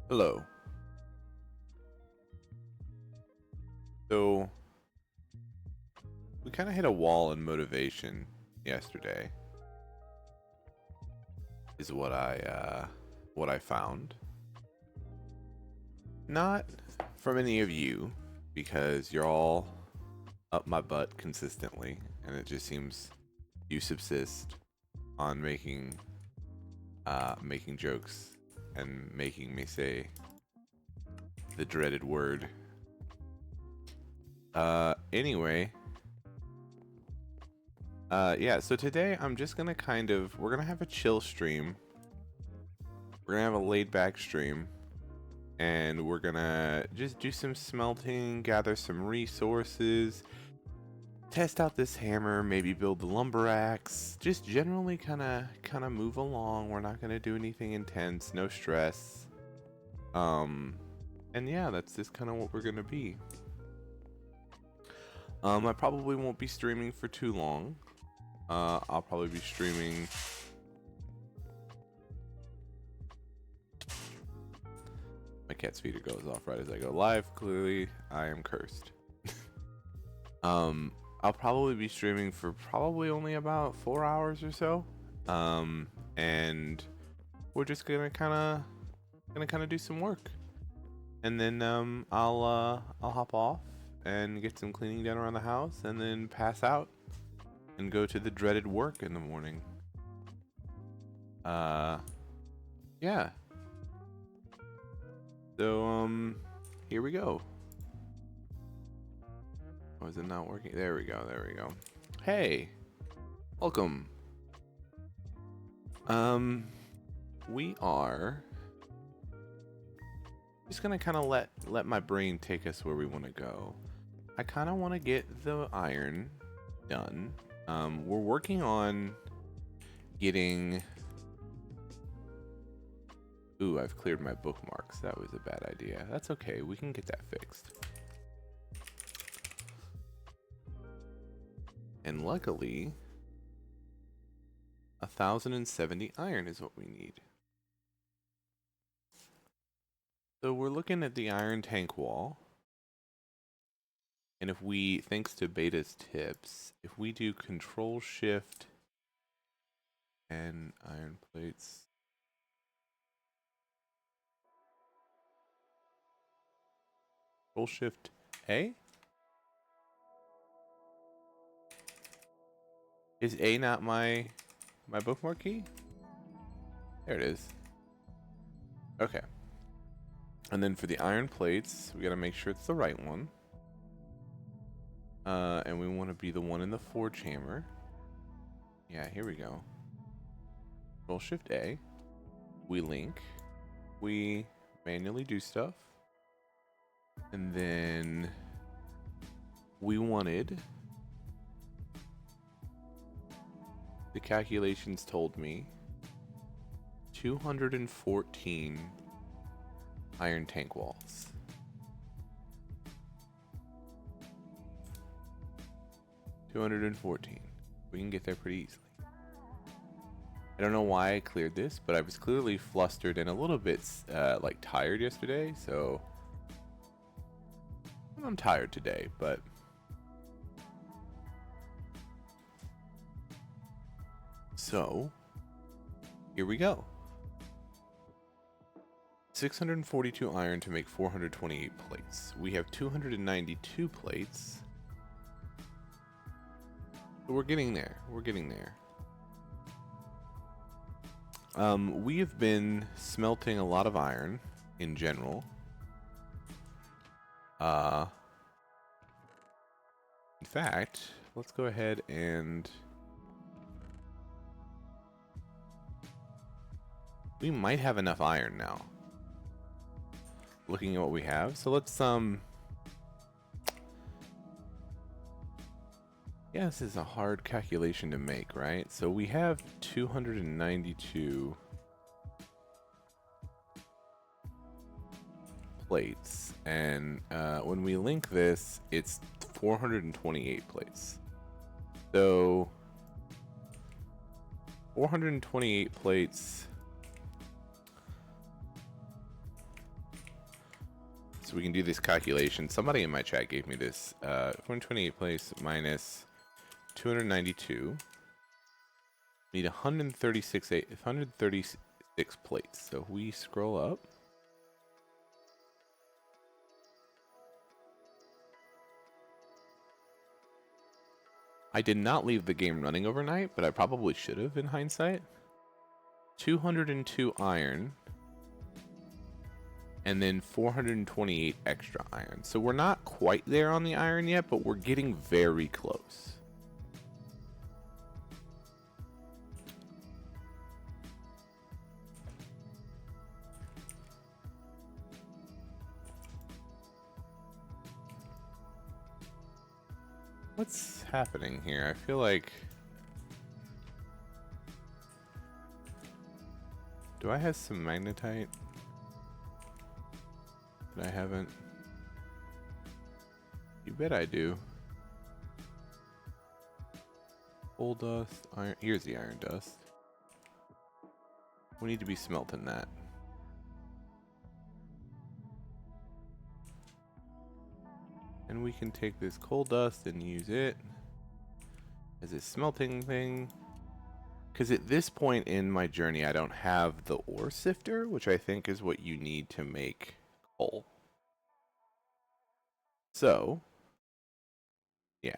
Hello. So we kind of hit a wall in motivation yesterday, is what I found. Not from any of you, because you're all up my butt consistently, and it just seems you subsist on making jokes and making me say the dreaded word. Anyway. Yeah, so today I'm just gonna we're gonna have a chill stream. We're gonna have a laid back stream. And we're gonna just do some smelting, gather some resources, test out this hammer, maybe build the lumber axe. Just generally kinda move along. We're not gonna do anything intense, no stress. And yeah, that's just kinda what we're gonna be. I probably won't be streaming for too long. I'll probably be streaming. My cat's feeder goes off right as I go live. Clearly, I am cursed. I'll probably be streaming for probably only about 4 hours or so. And we're just gonna kind of do some work, and then I'll hop off and get some cleaning done around the house, and then pass out and go to the dreaded work in the morning. Yeah. So here we go. Oh, is it not working? There we go. There we go. Hey, welcome. We are just gonna kind of let my brain take us where we want to go. I kind of want to get the iron done. We're working on getting. Ooh, I've cleared my bookmarks. That was a bad idea. That's okay. We can get that fixed. And luckily, 1,070 iron is what we need. So we're looking at the iron tank wall. And if we, thanks to Beta's tips, if we do Control Shift and iron plates. Control Shift A? Is A not my bookmark key? There it is. Okay. And then for the iron plates, we gotta make sure it's the right one. And we want to be the one in the forge hammer. Yeah, here we go. Control Shift A. We link. We manually do stuff. And then we wanted, the calculations told me, 214 iron tank walls. $214. We can get there pretty easily. I don't know why I cleared this, but I was clearly flustered and a little bit like tired yesterday, so I'm tired today, but so here we go. 642 iron to make 428 plates. We have 292 plates. So we're getting there. We're getting there. We have been smelting a lot of iron in general. In fact, let's go ahead and we might have enough iron now. Looking at what we have, so let's yeah, this is a hard calculation to make, right? So we have 292 plates, and when we link this, it's 428 plates. So 428 plates So we can do this calculation. Somebody in my chat gave me this. 428 place minus 292. Need 136 plates. So if we scroll up. I did not leave the game running overnight, but I probably should have in hindsight. 202 iron. And then 428 extra iron. So we're not quite there on the iron yet, but we're getting very close. What's happening here? I feel like... Do I have some magnetite? But I haven't. You bet I do. Coal dust, iron. Here's the iron dust. We need to be smelting that. And we can take this coal dust and use it as a smelting thing. Because at this point in my journey, I don't have the ore sifter, which I think is what you need to make coal. So, yeah.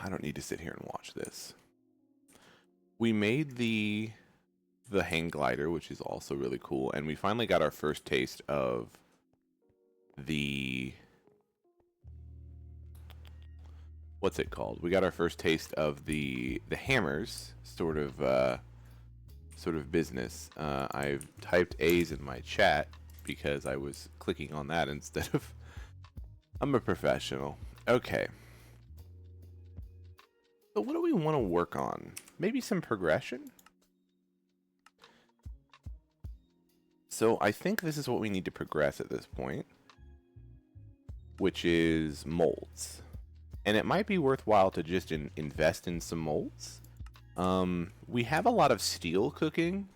I don't need to sit here and watch this. We made the hang glider, which is also really cool, and we finally got our first taste of the... What's it called? We got our first taste of the hammers sort of business. I've typed A's in my chat because I was clicking on that instead of... I'm a professional. Okay. So what do we want to work on? Maybe some progression? So I think this is what we need to progress at this point, which is molds. And it might be worthwhile to just invest in some molds. We have a lot of steel cooking,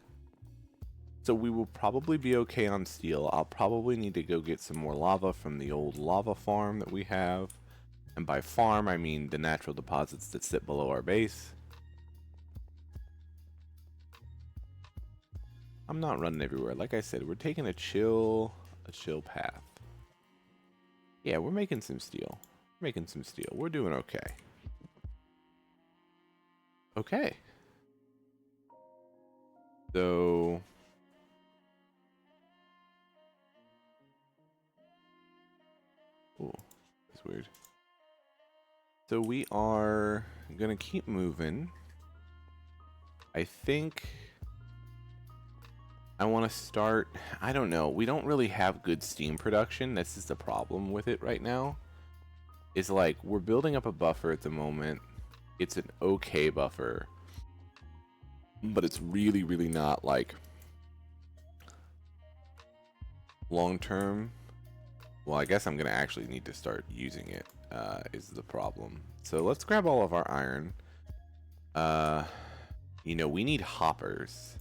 so we will probably be okay on steel. I'll probably need to go get some more lava from the old lava farm that we have. And by farm, I mean the natural deposits that sit below our base. I'm not running everywhere. Like I said, we're taking a chill path. Yeah, we're making some steel. Making some steel. We're doing okay. Okay. So... Ooh, that's weird. So we are gonna keep moving. I think I want to start... I don't know. We don't really have good steam production. This is the problem with it right now. Is like, we're building up a buffer at the moment. It's an okay buffer. But it's really, really not, like, long-term. Well, I guess I'm going to actually need to start using it, is the problem. So let's grab all of our iron. You know, we need hoppers.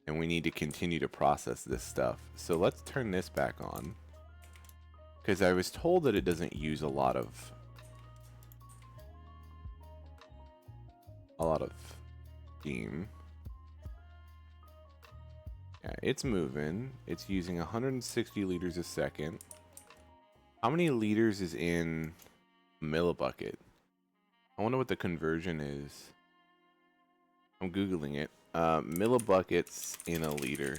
And we need to continue to process this stuff. So let's turn this back on. Because I was told that it doesn't use a lot of steam. Yeah, it's moving. It's using 160 liters a second. How many liters is in a millibucket? I wonder what the conversion is. I'm Googling it. Millibuckets in a liter.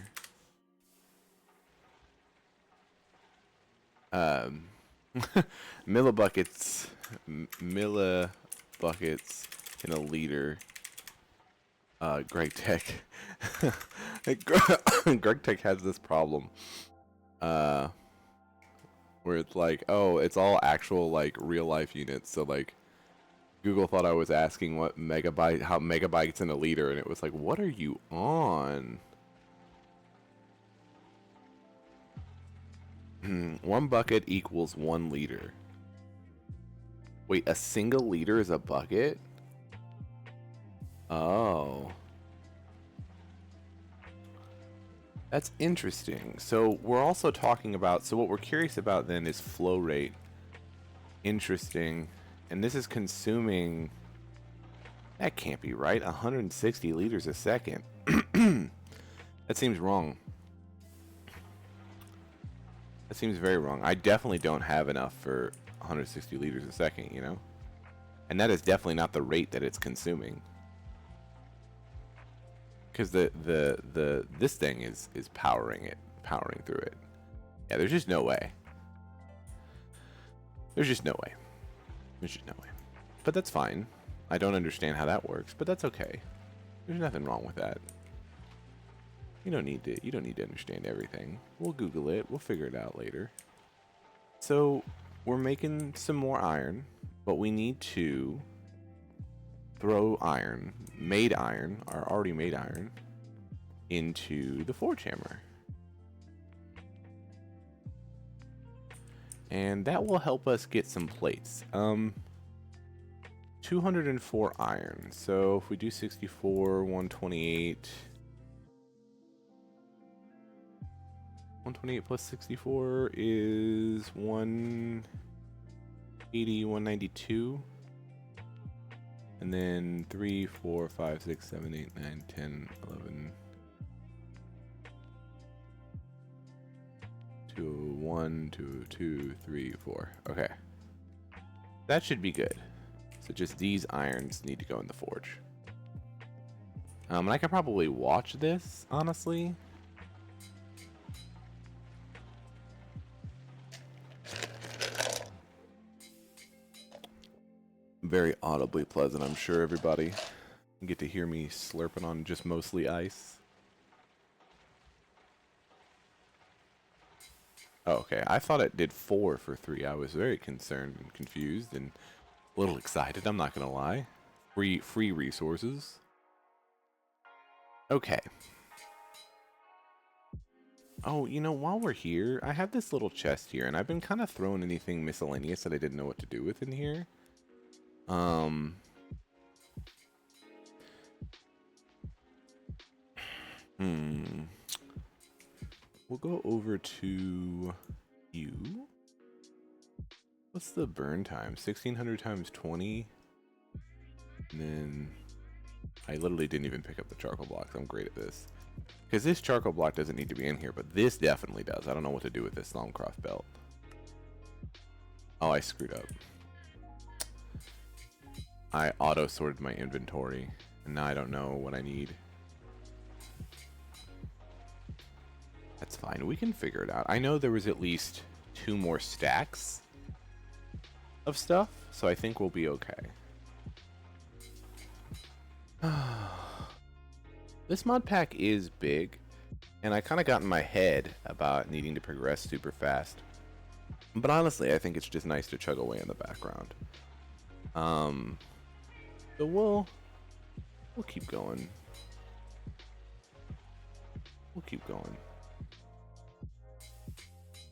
Millibuckets in a liter. Greg Tech. Greg Tech has this problem. Where it's like, oh, it's all actual, like, real life units. So, like, Google thought I was asking how megabytes in a liter, and it was like, what are you on? 1 bucket equals 1 liter. Wait, a single liter is a bucket? Oh. That's interesting. So we're also talking about, so what we're curious about then is flow rate. Interesting. And this is consuming, that can't be right, 160 liters a second. That seems wrong. That seems very wrong. I definitely don't have enough for 160 liters a second, you know? And that is definitely not the rate that it's consuming. Because this thing is powering through it. Yeah, there's just no way. There's just no way. There's just no way. But that's fine. I don't understand how that works, but that's okay. There's nothing wrong with that. You don't need to understand everything. We'll Google it. We'll figure it out later. So we're making some more iron, but we need to throw iron, our already made iron, into the forge hammer. And that will help us get some plates. 204 iron. So if we do 64, 128. 128 plus 64 is 180, 192. And then 3, 4, 5, 6, 7, 8, 9, 10, 11. 2, 1, 2, 2, 3, 4. Okay. That should be good. So just these irons need to go in the forge. And I can probably watch this, honestly. Very audibly pleasant, I'm sure everybody can get to hear me slurping on just mostly ice. Oh, okay, I thought it did 4 for 3. I was very concerned and confused and a little excited, I'm not gonna lie. Free resources. Okay. Oh, you know, while we're here, I have this little chest here, and I've been kind of throwing anything miscellaneous that I didn't know what to do with in here. We'll go over to you. What's the burn time? 1600 times 20. And then I literally didn't even pick up the charcoal blocks. I'm great at this. Because this charcoal block doesn't need to be in here, but this definitely does. I don't know what to do with this Thalmcroft belt. Oh, I screwed up. I auto-sorted my inventory, and now I don't know what I need. That's fine. We can figure it out. I know there was at least 2 more stacks of stuff, so I think we'll be okay. This mod pack is big, and I kind of got in my head about needing to progress super fast. But honestly, I think it's just nice to chug away in the background. So we'll keep going. We'll keep going.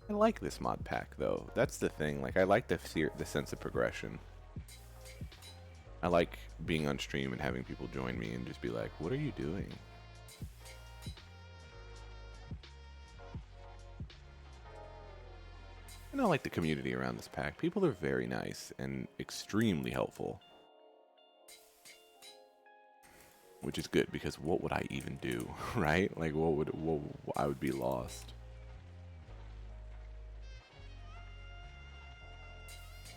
I like this mod pack, though. That's the thing. Like, I like the sense of progression. I like being on stream and having people join me and just be like, what are you doing? And I like the community around this pack. People are very nice and extremely helpful. Which is good, because what would I even do, right? Like, I would be lost.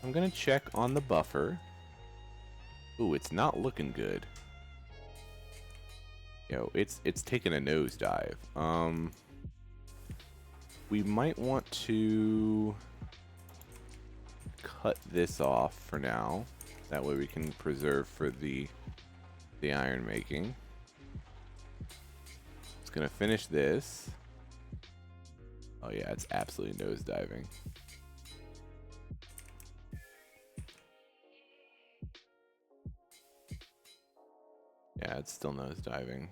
I'm gonna check on the buffer. Ooh, it's not looking good. Yo, it's taking a nosedive. We might want to cut this off for now. That way we can preserve for the iron making. It's gonna finish this. Oh yeah, it's absolutely nosediving. Yeah, it's still nosediving.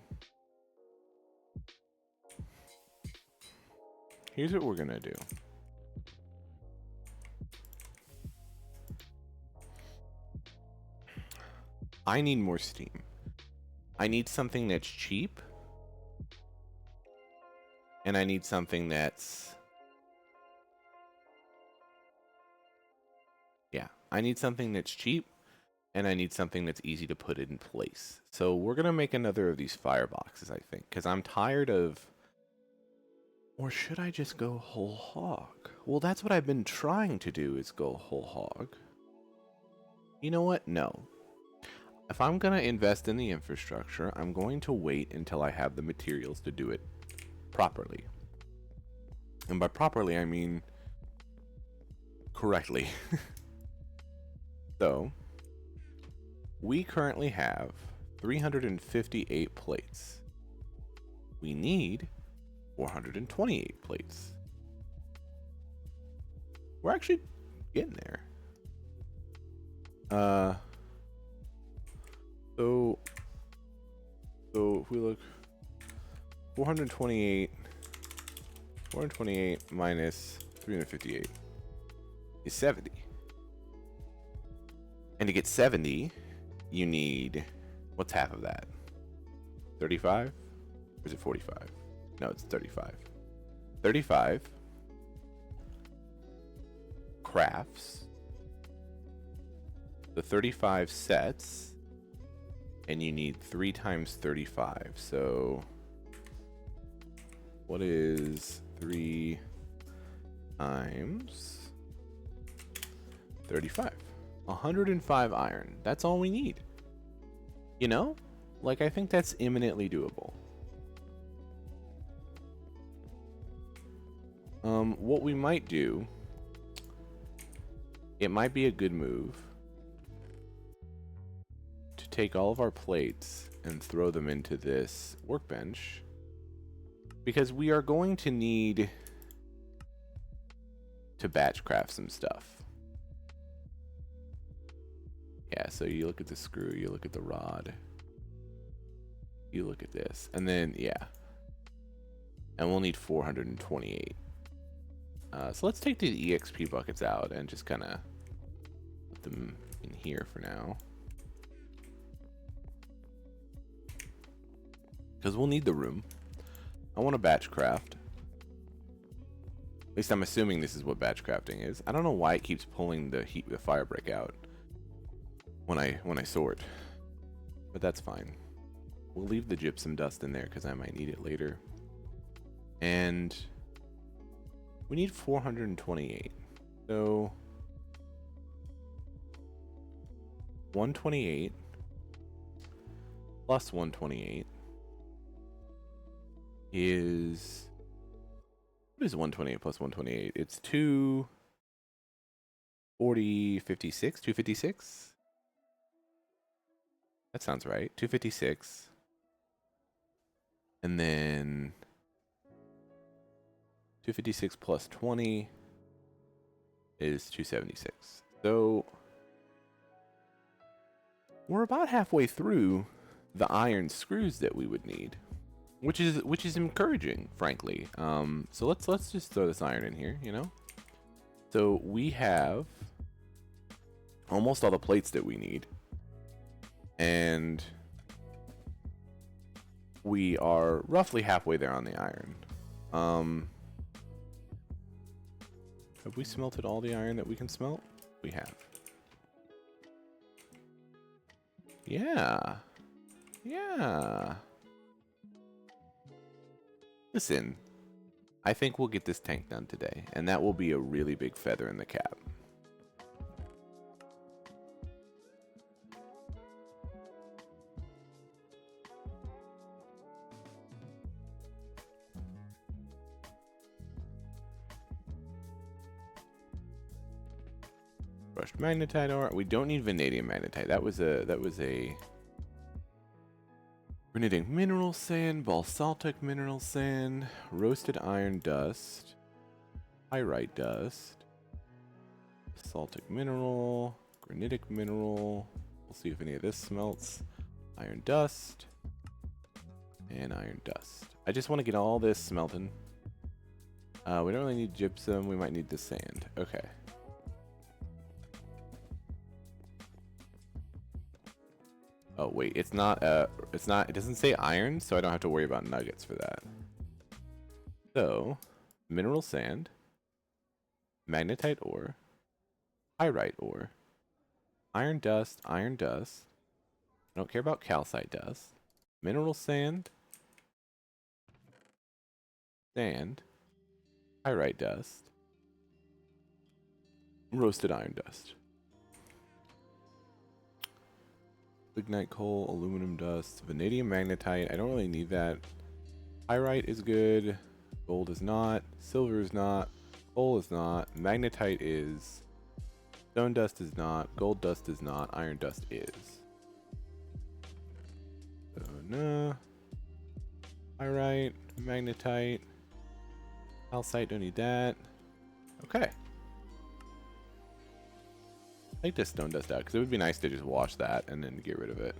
Here's what we're gonna do. I need more steam. I need something that's cheap And I need something that's... Yeah, I need something that's cheap, and I need something that's easy to put in place. So we're going to make another of these fireboxes, I think, because I'm tired of... Or should I just go whole hog? Well, that's what I've been trying to do, is go whole hog. You know what? No. If I'm going to invest in the infrastructure, I'm going to wait until I have the materials to do it properly. And by properly, I mean correctly. So, we currently have 358 plates. We need 428 plates. We're actually getting there. So if we look, 428 minus 358 is 70. And to get 70, you need, what's half of that? 35? Or is it 45? No, it's 35. 35 crafts, the 35 sets, and you need 3 times 35. So what is 3 times 35? 105 iron. That's all we need. You know? Like, I think that's imminently doable. What we might do, it might be a good move to take all of our plates and throw them into this workbench, because we are going to need to batch craft some stuff. Yeah, so you look at the screw, you look at the rod, you look at this, and then, yeah. And we'll need 428. So let's take the EXP buckets out and just kind of put them in here for now. Because we'll need the room. I want to batch craft. At least I'm assuming this is what batch crafting is. I don't know why it keeps pulling the fire brick out when I sort, but that's fine. We'll leave the gypsum dust in there because I might need it later. And we need 428. So 128 plus 128 is, what is 128 plus 128? It's 256. 256. That sounds right. 256. And then 256 plus 20 is 276. So we're about halfway through the iron screws that we would need, which is encouraging, frankly. So let's just throw this iron in here, you know. So we have almost all the plates that we need, and we are roughly halfway there on the iron. Have we smelted all the iron that we can smelt? We have. Yeah. Yeah. Listen, I think we'll get this tank done today, and that will be a really big feather in the cap. Brushed magnetite ore. We don't need vanadium magnetite. That was a granitic mineral sand, basaltic mineral sand, roasted iron dust, pyrite dust, basaltic mineral, granitic mineral. We'll see if any of this smelts. Iron dust and iron dust. I just want to get all this smelting. We don't really need gypsum. We might need the sand. Okay. Oh wait, it doesn't say iron, so I don't have to worry about nuggets for that. So, mineral sand, magnetite ore, pyrite ore, iron dust, iron dust. I don't care about calcite dust. Mineral sand, sand, pyrite dust, roasted iron dust. Lignite coal, aluminum dust, vanadium magnetite. I don't really need that. Pyrite is good. Gold is not. Silver is not. Coal is not. Magnetite is. Stone dust is not. Gold dust is not. Iron dust is. So, no. Pyrite, magnetite. Calcite, don't need that. Okay. Take this stone dust out because it would be nice to just wash that and then get rid of it.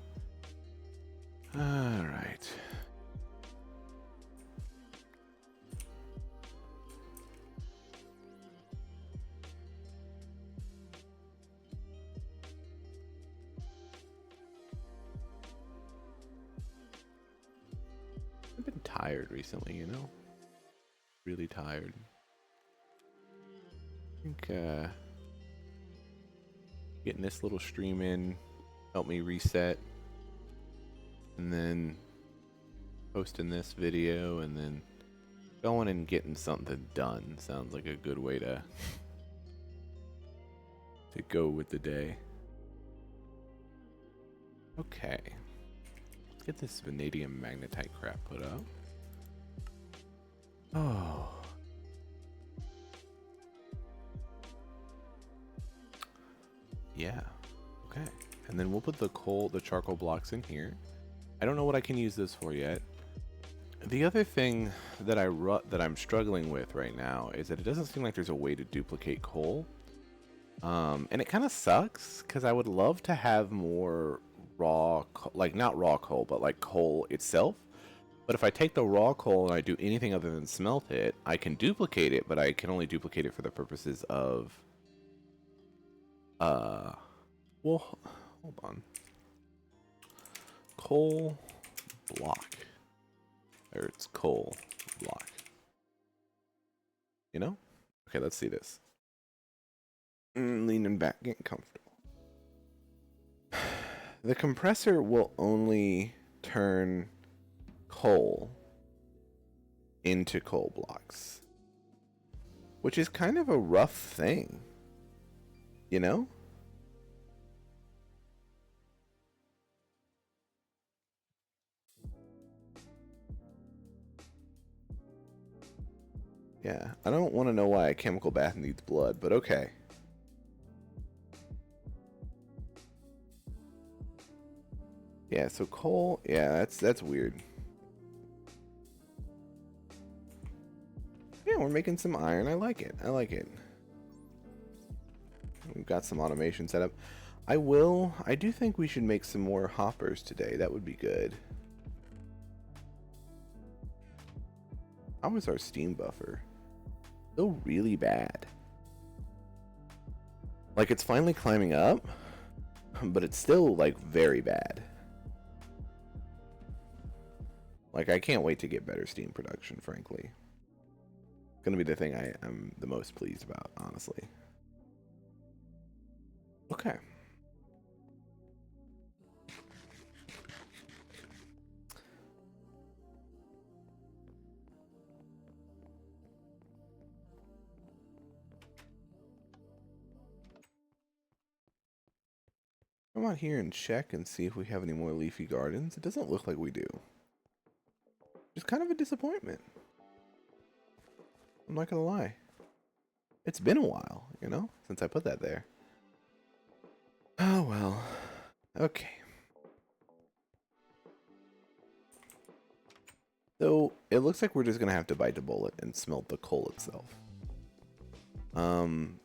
Alright. I've been tired recently, you know? Really tired. I think, getting this little stream in helped me reset. And then posting this video and then going and getting something done sounds like a good way to go with the day. Okay. Let's get this vanadium magnetite crap put up. Oh. Yeah. Okay. And then we'll put the charcoal blocks in here. I don't know what I can use this for yet. The other thing that I'm struggling with right now is that it doesn't seem like there's a way to duplicate coal. And it kind of sucks because I would love to have more raw, like not raw coal, but like coal itself. But if I take the raw coal and I do anything other than smelt it, I can duplicate it, but I can only duplicate it for the purposes of, well, hold on. Coal block. Or it's coal block. You know? Okay, let's see this. Leaning back, getting comfortable. The compressor will only turn coal into coal blocks, which is kind of a rough thing, you know? Yeah, I don't want to know why a chemical bath needs blood, but okay. Yeah, so coal, yeah, that's weird. Yeah, we're making some iron. I like it. I like it. We've got some automation set up. I do think we should make some more hoppers today. That would be good. How was our steam buffer? Still really bad. Like, it's finally climbing up, but it's still, like, very bad. Like, I can't wait to get better steam production, frankly. It's gonna be the thing I'm the most pleased about, honestly. Okay. Come out here and check and see if we have any more leafy gardens. It doesn't look like we do. It's kind of a disappointment. I'm not gonna lie. It's been a while, you know, since I put that there. Oh well. Okay. So it looks like we're just gonna have to bite the bullet and smelt the coal itself.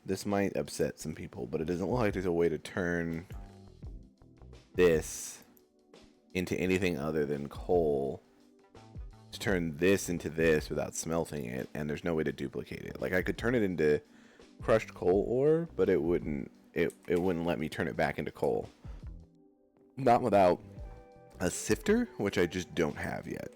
This might upset some people, but it doesn't look like there's a way to turn this into anything other than coal, to turn this into this without smelting it, and there's no way to duplicate it. Like, I could turn it into crushed coal ore, but it wouldn't let me turn it back into coal. Not without a sifter, which I just don't have yet.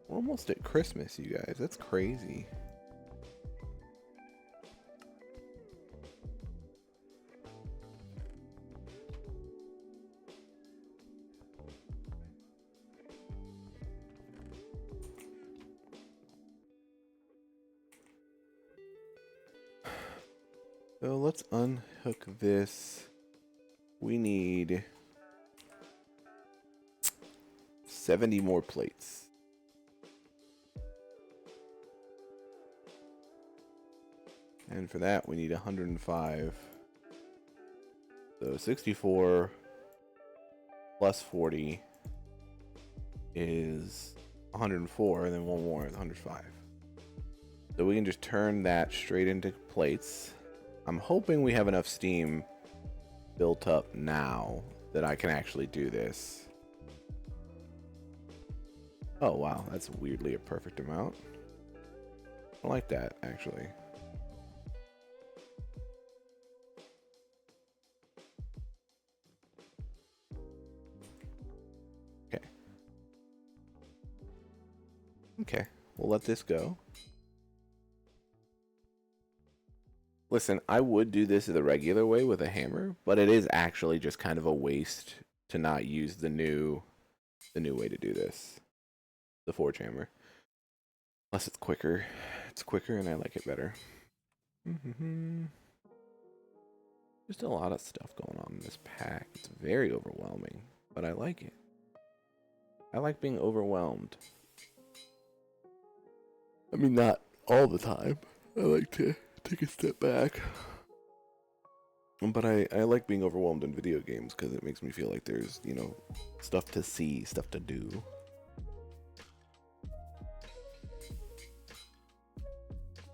We're almost at Christmas, you guys. That's crazy. So let's unhook this. We need 70 more plates. And for that, we need 105. So 64 plus 40 is 104, and then one more is 105. So we can just turn that straight into plates. I'm hoping we have enough steam built up now that I can actually do this. Oh wow, that's weirdly a perfect amount. I like that, actually. Okay. Okay, we'll let this go. Listen, I would do this the regular way with a hammer, but it is actually just kind of a waste to not use the new way to do this. The forge hammer. Plus it's quicker. It's quicker and I like it better. Just a lot of stuff going on in this pack. It's very overwhelming, but I like it. I like being overwhelmed. I mean, not all the time. I like to take a step back. But I like being overwhelmed in video games because it makes me feel like there's, you know, stuff to see, stuff to do.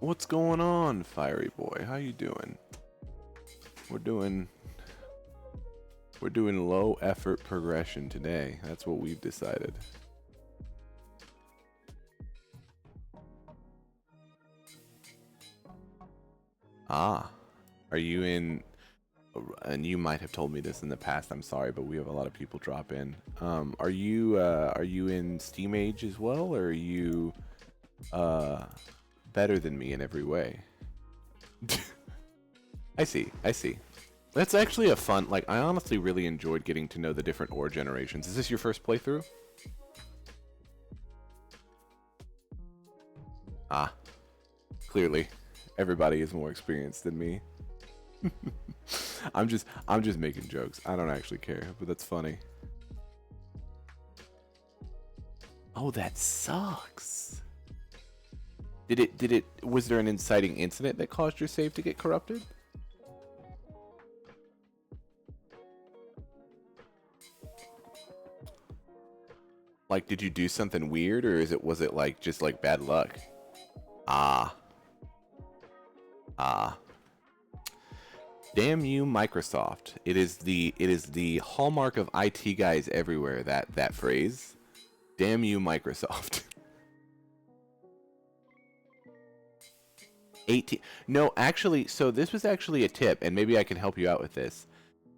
What's going on, Fiery Boy? How you doing? We're doing low effort progression today. That's what we've decided. Ah, are you in? And you might have told me this in the past. I'm sorry, but we have a lot of people drop in. Are you in Steam Age as well, or are you better than me in every way? I see. That's actually a fun. Like, I honestly really enjoyed getting to know the different ore generations. Is this your first playthrough? Ah, clearly, everybody is more experienced than me. I'm just making jokes. I don't actually care, but that's funny. Oh, that sucks. Was there an inciting incident that caused your save to get corrupted? Like, did you do something weird, or was it like just like bad luck? Ah. Damn you, Microsoft. It is the hallmark of IT guys everywhere, that phrase. Damn you, Microsoft. 18. No, actually, so this was actually a tip, and maybe I can help you out with this.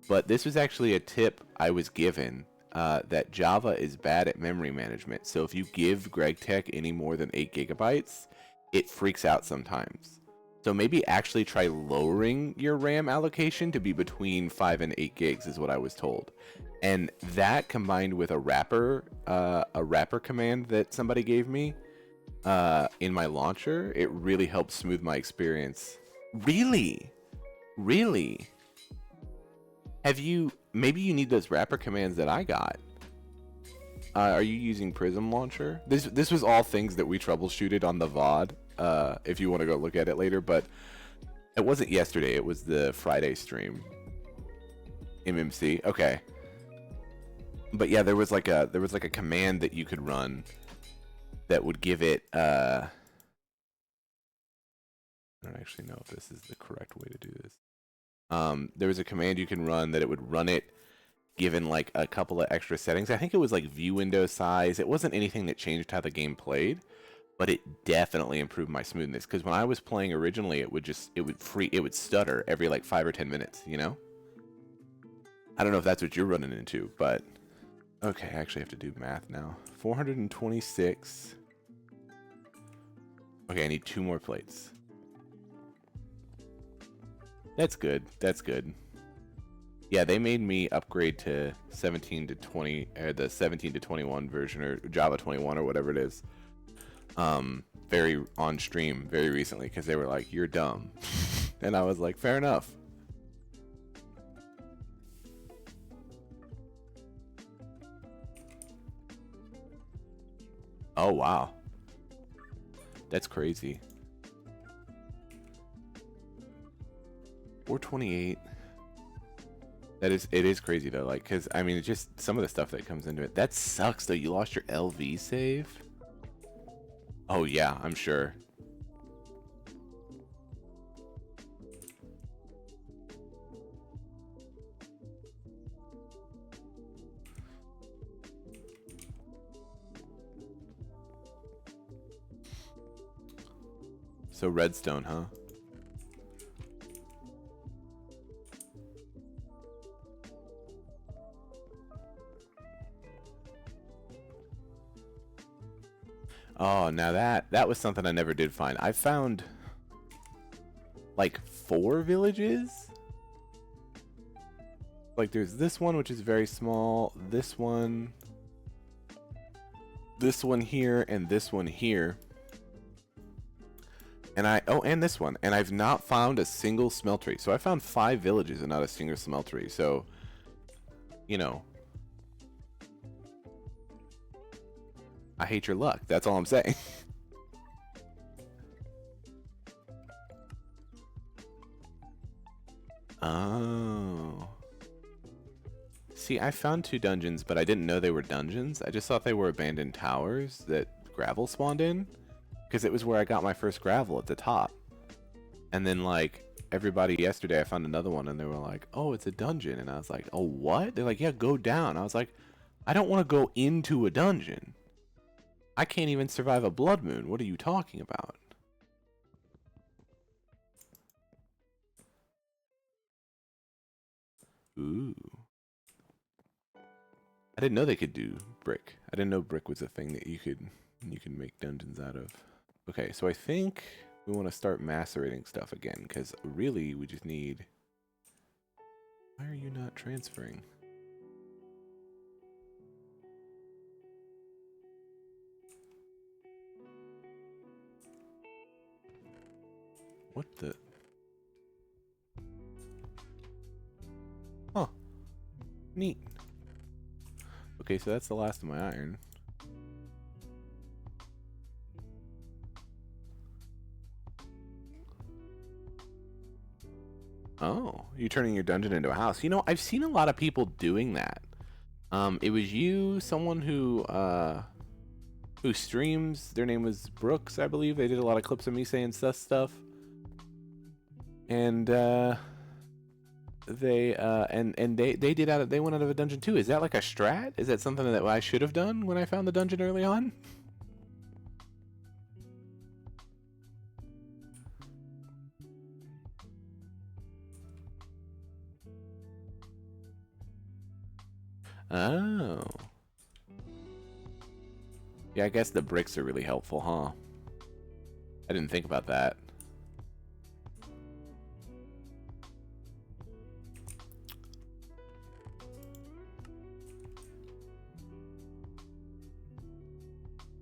But this was actually a tip I was given, that Java is bad at memory management. So if you give GregTech any more than 8 gigabytes, it freaks out sometimes. So maybe actually try lowering your RAM allocation to be between 5 and 8 gigs is what I was told. And that combined with a wrapper command that somebody gave me in my launcher, it really helped smooth my experience. Really? Maybe you need those wrapper commands that I got. Are you using Prism Launcher? This was all things that we troubleshooted on the VOD. If you want to go look at it later, but it wasn't yesterday. It was the Friday stream. MMC. Okay. But yeah, there was like a command that you could run that would give it. I don't actually know if this is the correct way to do this. There was a command you can run that it would run it given like a couple of extra settings. I think it was like view window size. It wasn't anything that changed how the game played, but it definitely improved my smoothness, because when I was playing originally, it would stutter every like 5 or 10 minutes, you know? I don't know if that's what you're running into, but okay, I actually have to do math now. 426 Okay, I need 2 more plates. That's good. That's good. Yeah, they made me upgrade to 17 to 20, or the 17 to 21 version, or Java 21 or whatever it is. Very on stream very recently because they were like, "You're dumb," and I was like, "Fair enough." Oh wow, that's crazy. 428. It is crazy though, like, cause I mean, it's just some of the stuff that comes into it. That sucks though. You lost your LV save. Oh yeah, I'm sure. So redstone, huh? Oh, now that was something I never did find. I found like 4 villages. Like there's this one which is very small, this one here, and this one here. And and this one. And I've not found a single smeltery. So I found 5 villages and not a single smeltery. So, you know, I hate your luck. That's all I'm saying. Oh. See, I found 2 dungeons, but I didn't know they were dungeons. I just thought they were abandoned towers that gravel spawned in. Because it was where I got my first gravel at the top. And then, like, everybody yesterday, I found another one, and they were like, "Oh, it's a dungeon." And I was like, "Oh, what?" They're like, "Yeah, go down." I was like, "I don't want to go into a dungeon. I can't even survive a blood moon. What are you talking about?" Ooh. I didn't know they could do brick. I didn't know brick was a thing that you could make dungeons out of. Okay, so I think we want to start macerating stuff again, because really we just need... Why are you not transferring? What the... Huh. Neat. Okay, so that's the last of my iron. Oh, you're turning your dungeon into a house. You know, I've seen a lot of people doing that. It was you, someone who streams. Their name was Brooks, I believe. They did a lot of clips of me saying stuff. And they they went out of a dungeon too. Is that like a strat? Is that something that I should have done when I found the dungeon early on? Oh. Yeah, I guess the bricks are really helpful, huh? I didn't think about that.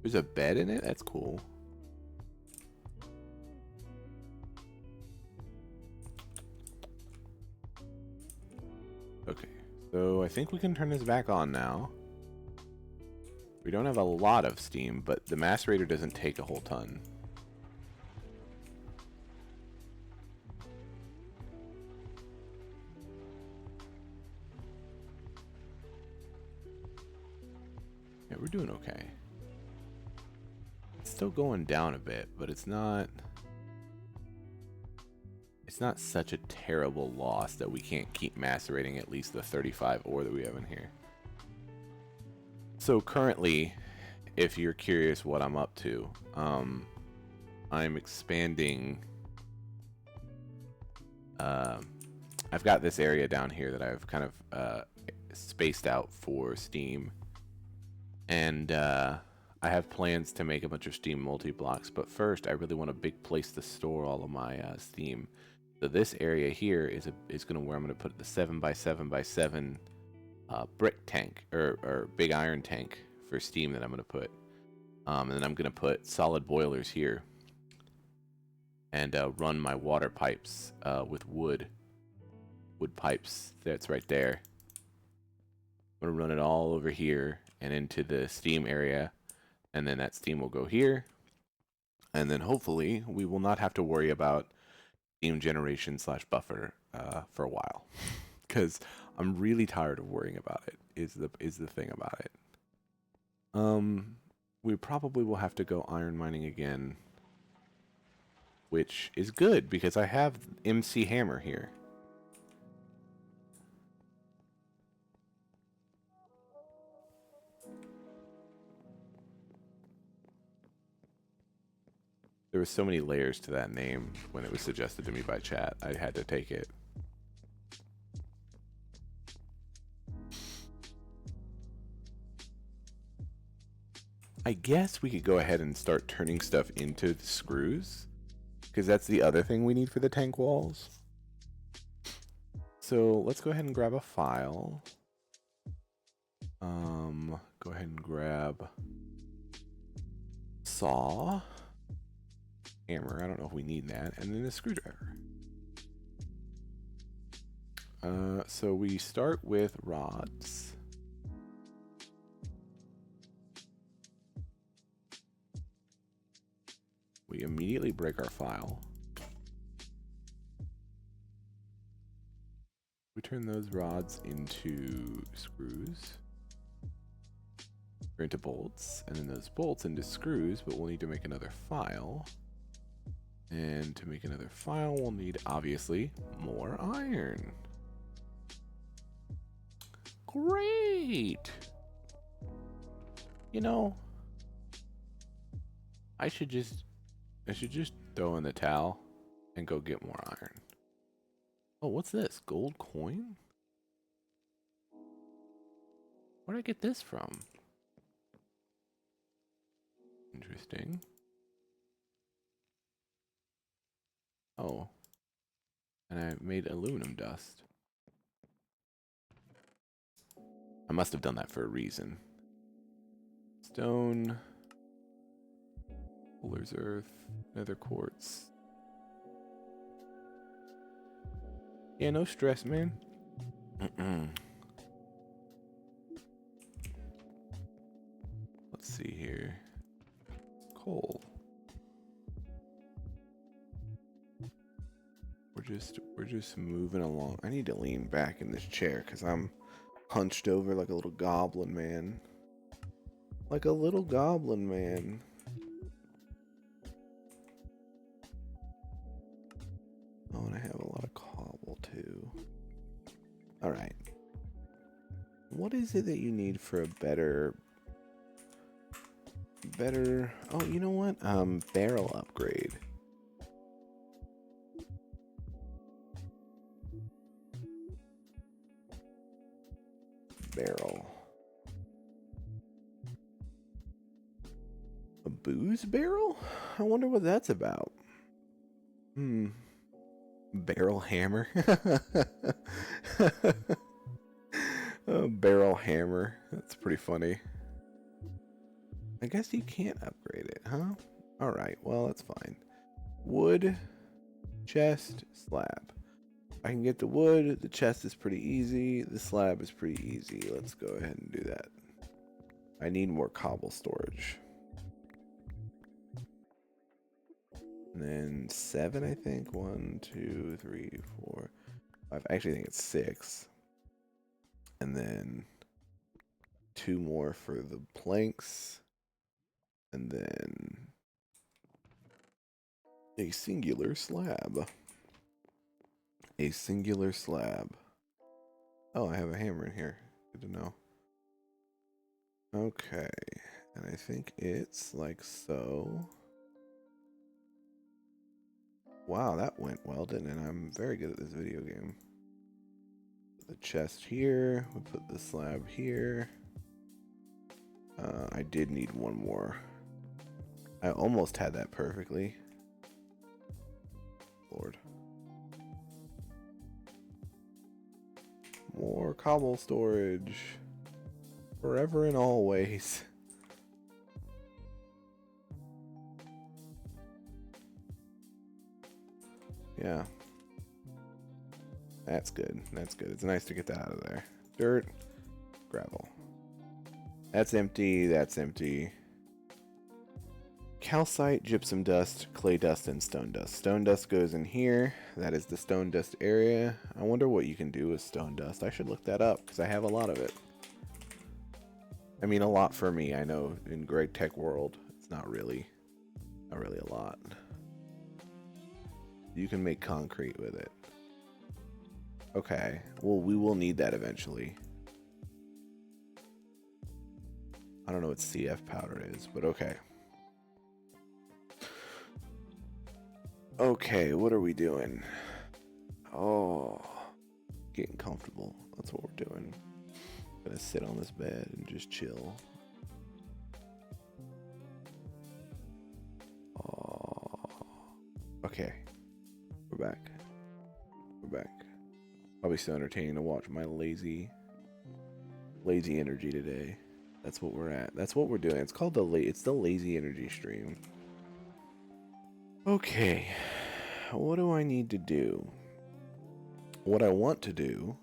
There's a bed in it? That's cool. Okay, so I think we can turn this back on now. We don't have a lot of steam, but the macerator doesn't take a whole ton. Yeah, we're doing okay. It's still going down a bit, but it's not such a terrible loss that we can't keep macerating at least the 35 ore that we have in here. So currently, if you're curious what I'm up to, I'm expanding. I've got this area down here that I've kind of spaced out for steam, and I have plans to make a bunch of steam multi-blocks, but first I really want a big place to store all of my steam. So this area here is gonna where I'm gonna put the 7x7x7 brick tank or big iron tank for steam that I'm gonna put. And then I'm gonna put solid boilers here and run my water pipes with wood pipes. That's right there. I'm gonna run it all over here and into the steam area, and then that steam will go here, and then hopefully we will not have to worry about steam generation / buffer for a while, because I'm really tired of worrying about it. Is the thing about it. We probably will have to go iron mining again, which is good because I have MC Hammer here. There were so many layers to that name when it was suggested to me by chat. I had to take it. I guess we could go ahead and start turning stuff into the screws, because that's the other thing we need for the tank walls. So let's go ahead and grab a file. Go ahead and grab saw, hammer. I don't know if we need that, and then a screwdriver. So we start with rods. We immediately break our file. We turn those rods into screws, or into bolts, and then those bolts into screws, but we'll need to make another file. And to make another file, we'll need, obviously, more iron. Great! You know, I should just throw in the towel and go get more iron. Oh, what's this? Gold coin? Where did I get this from? Interesting. Oh. And I made aluminum dust. I must have done that for a reason. Stone. Fuller's earth. Nether quartz. Yeah, no stress, man. Let's see here. Coal. We're just moving along. I need to lean back in this chair because I'm hunched over like a little goblin man. Like a little goblin man. Oh, and I have a lot of cobble too. Alright. What is it that you need for a better... Oh, you know what? Barrel upgrade. Barrel. A booze barrel? I wonder what that's about. Barrel hammer. A barrel hammer. That's pretty funny. I guess you can't upgrade it, huh? Alright, well, that's fine. Wood, chest, slab. I can get the wood, the chest is pretty easy, the slab is pretty easy. Let's go ahead and do that. I need more cobble storage. And then 7, I think. 1, 2, 3, 4, 5. I actually think it's 6. And then 2 more for the planks. And then a singular slab. A singular slab. Oh, I have a hammer in here. Good to know. Okay. And I think it's like so. Wow, that went well, didn't it? I'm very good at this video game. The chest here. We put the slab here. I did need one more. I almost had that perfectly. Lord. More cobble storage. Forever and always. Yeah. That's good. That's good. It's nice to get that out of there. Dirt. Gravel. That's empty. That's empty. Calcite, gypsum dust, clay dust, and stone dust. Stone dust goes in here. That is the stone dust area. I wonder what you can do with stone dust. I should look that up because I have a lot of it. I mean, a lot for me. I know in Greg Tech world, it's not really a lot. You can make concrete with it. Okay. Well, we will need that eventually. I don't know what CF powder is, but okay. Okay, what are we doing? Oh, getting comfortable. That's what we're doing. Gonna sit on this bed and just chill. Oh, okay. We're back. We're back. Probably so entertaining to watch my lazy energy today. That's what we're at. That's what we're doing. It's called the lazy energy stream. Okay. What do I need to do? What I want to do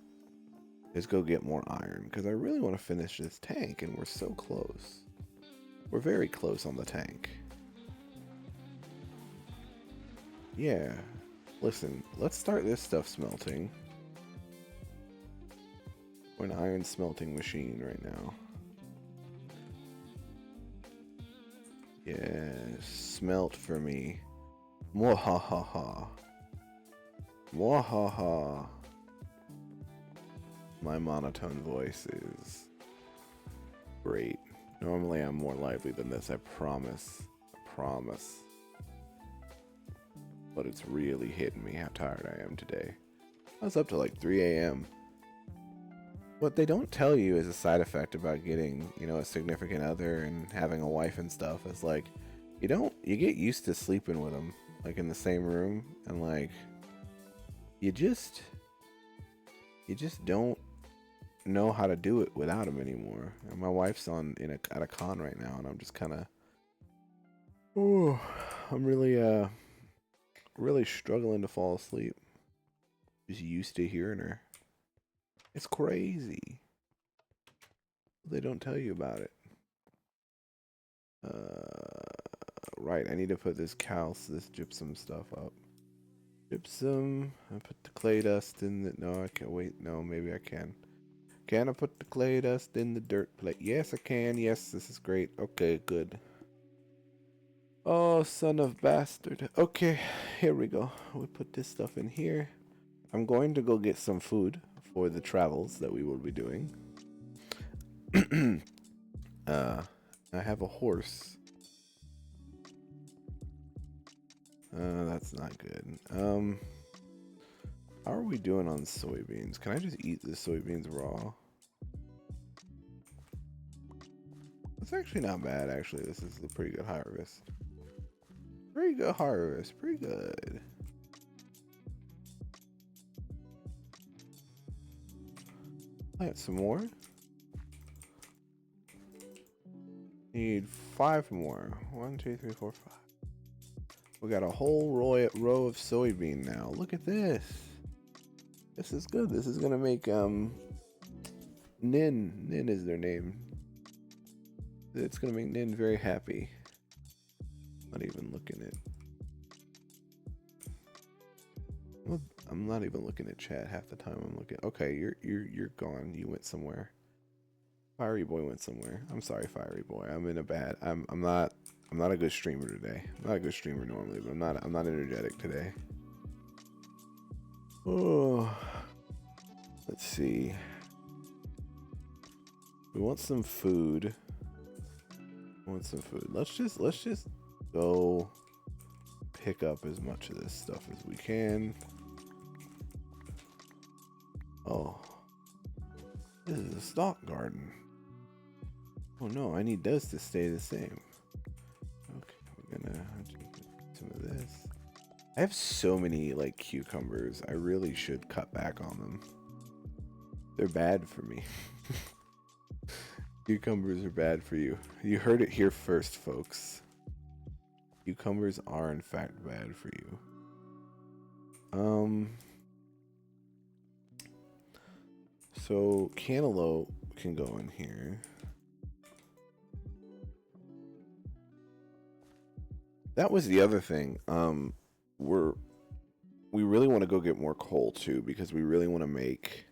is go get more iron because I really want to finish this tank and we're so close. We're very close on the tank. Yeah. Listen, let's start this stuff smelting. We're an iron smelting machine right now. Yes, smelt for me. Mwahaha. Mwahaha. My monotone voice is great. Normally I'm more lively than this, I promise. I promise. But it's really hitting me how tired I am today. I was up to like 3 a.m. What they don't tell you is a side effect about getting, you know, a significant other and having a wife and stuff is like, you get used to sleeping with them, like in the same room, and like, you just don't know how to do it without them anymore. And my wife's at a con right now, and I'm just kind of, oh, I'm really struggling to fall asleep. Just used to hearing her. It's crazy. They don't tell you about it. Right, I need to put this gypsum stuff up. Gypsum. I put the clay dust in the. No, I can't wait. No, maybe I can. Can I put the clay dust in the dirt plate? Yes, I can. Yes, this is great. Okay, good. Oh, son of bastard. Okay, here we go. We put this stuff in here. I'm going to go get some food for the travels that we will be doing. I have a horse. That's not good. How are we doing on soybeans? Can I just eat the soybeans raw? It's actually not bad, actually. This is a pretty good harvest. Pretty good harvest. Pretty good. Plant some more. Need 5 more. 1, 2, 3, 4, 5. We got a whole row of soybean now. Look at this. This is good. This is gonna make Nin is their name. It's gonna make Nin very happy. Not even looking at. Well, I'm not even looking at chat half the time. I'm looking. Okay, you're gone. You went somewhere. Fiery boy went somewhere. I'm sorry, Fiery boy. I'm in a bad. I'm not a good streamer today. I'm not a good streamer normally, but I'm not energetic today. Oh, let's see. We want some food. Let's just go pick up as much of this stuff as we can. Oh, this is a stock garden. Oh no, I need those to stay the same. Okay, we're gonna do some of this. I have so many like cucumbers. I really should cut back on them. They're bad for me. Cucumbers are bad for you. You heard it here first, folks. Cucumbers are in fact bad for you. So cantaloupe can go in here. That was the other thing. We really want to go get more coal too, because we really want to make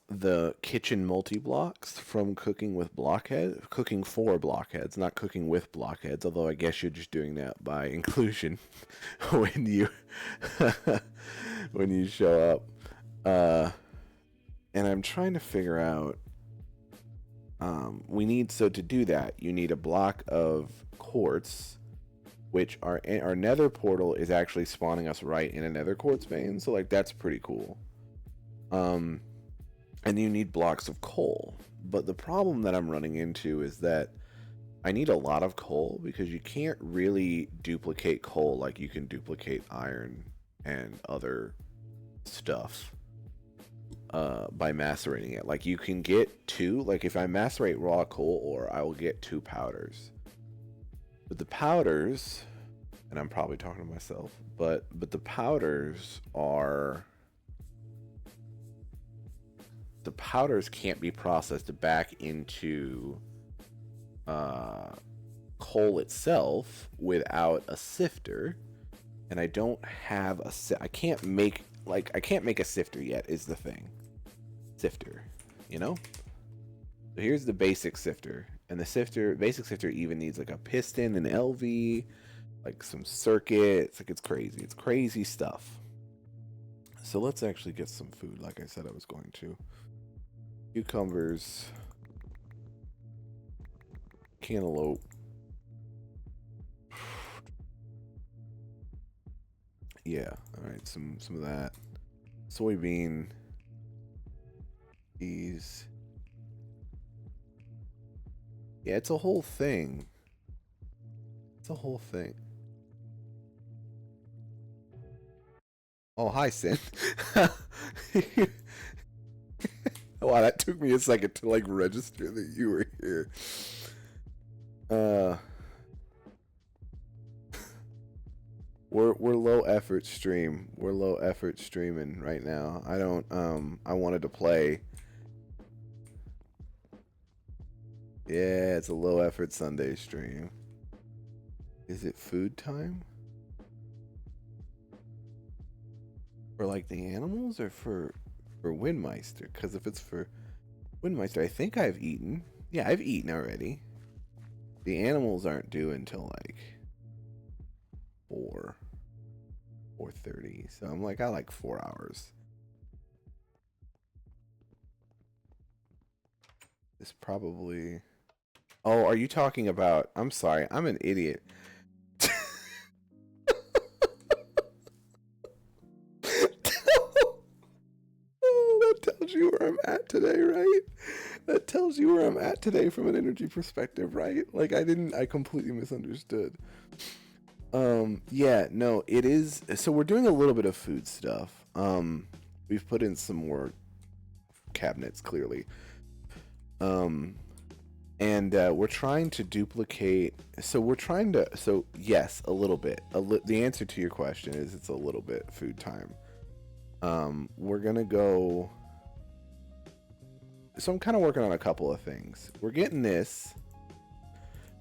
the kitchen multi-blocks from cooking for blockheads, not cooking with blockheads, although I guess you're just doing that by inclusion when you when you show up. And I'm trying to figure out so to do that you need a block of quartz, which our nether portal is actually spawning us right in a nether quartz vein, so like that's pretty cool. And you need blocks of coal, but the problem that I'm running into is that I need a lot of coal, because you can't really duplicate coal like you can duplicate iron and other stuff by macerating it. Like you can get two, like if I macerate raw coal ore, I will get 2 powders. But the powders, and I'm probably talking to myself, but the powders can't be processed back into coal itself without a sifter, and I don't have I can't make a sifter yet, is the thing. Sifter, you know? So here's the basic sifter, and the basic sifter even needs like a piston, an LV, like some circuits. Like it's crazy stuff. So let's actually get some food, like I said I was going to. Cucumbers, cantaloupe, yeah, all right, some of that, soybean, peas. Yeah, it's a whole thing. Oh, hi, Sin. Wow, that took me a second to like register that you were here. We're low effort stream. We're low effort streaming right now. I wanted to play. Yeah, it's a low effort Sunday stream. Is it food time? For like the animals or for Windmeister? Because if it's for Windmeister, I think I've eaten. Yeah, I've eaten already. The animals aren't due until like 4:30. So I'm like, I like 4 hours. It's probably... Oh, are you talking about... I'm sorry, I'm an idiot. That tells you where I'm at today, right? That tells you where I'm at today from an energy perspective, right? Like I completely misunderstood. Yeah, no, it is. So we're doing a little bit of food stuff. We've put in some more cabinets, clearly. And we're trying to duplicate. So yes, a little bit. The answer to your question is it's a little bit food time. We're gonna go. So I'm kind of working on a couple of things. We're getting this.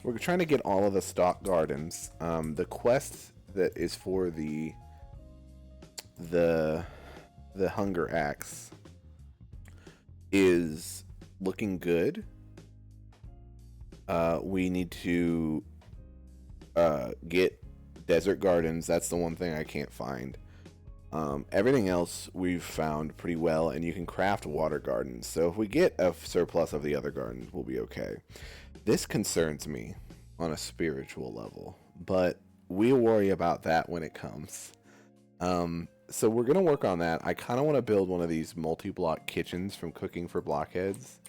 We're trying to get all of the stock gardens. The quest that is for the hunger axe is looking good. We need to get desert gardens. That's the one thing I can't find. Everything else we've found pretty well, and you can craft water gardens. So if we get a surplus of the other gardens, we'll be okay. This concerns me on a spiritual level, but we'll worry about that when it comes. So we're going to work on that. I kind of want to build one of these multi-block kitchens from cooking for blockheads.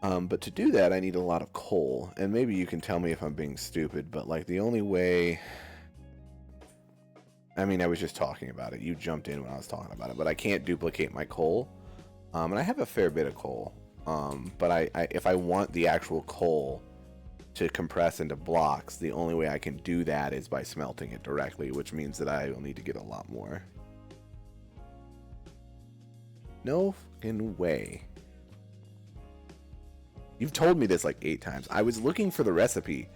But to do that, I need a lot of coal. And maybe you can tell me if I'm being stupid, but like the only way... I mean, I was just talking about it. You jumped in when I was talking about it, but I can't duplicate my coal. And I have a fair bit of coal. But if I want the actual coal to compress into blocks, the only way I can do that is by smelting it directly, which means that I will need to get a lot more. No fucking way. You've told me this like 8 times. I was looking for the recipe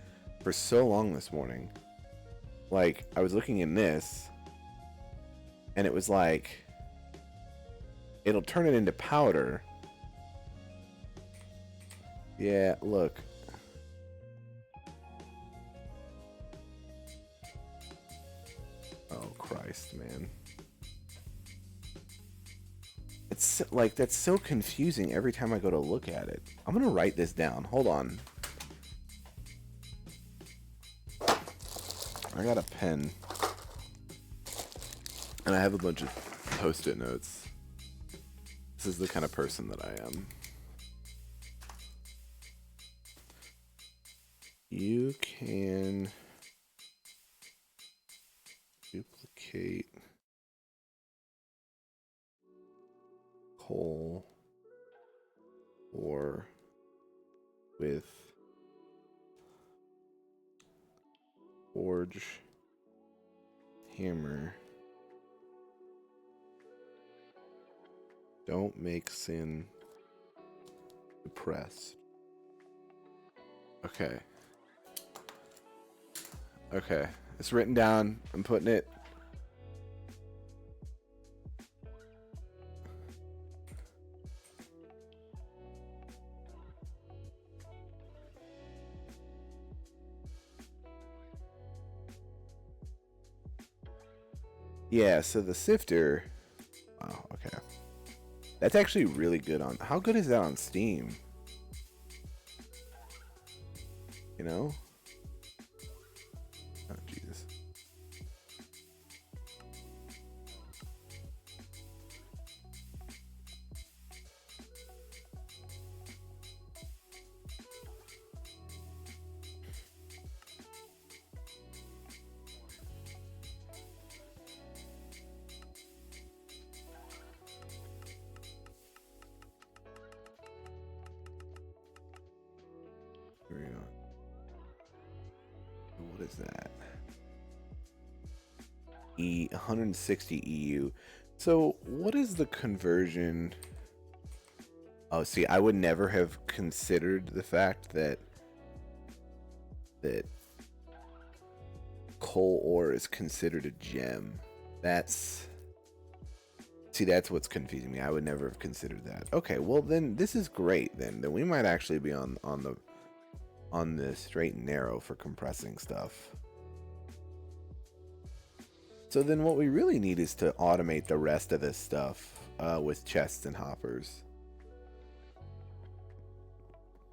for so long this morning. Like, I was looking in this, and it was like, it'll turn it into powder. Yeah, look. Oh, Christ, man. It's like, that's so confusing every time I go to look at it. I'm gonna write this down. Hold on. I got a pen. And I have a bunch of post-it notes. This is the kind of person that I am. You can duplicate coal or with forge hammer. Don't make sin depressed. Okay. Okay. It's written down. I'm putting it. Yeah, so the sifter. Oh, okay. That's actually really good on... How good is that on Steam? You know? Oh, Jesus. Here we go. What is that? 160 EU. So what is the conversion? Oh, see, I would never have considered the fact that coal ore is considered a gem. That's what's confusing me. I would never have considered that. Okay, well then this is great. Then we might actually be on the straight and narrow for compressing stuff. So then what we really need is to automate the rest of this stuff with chests and hoppers.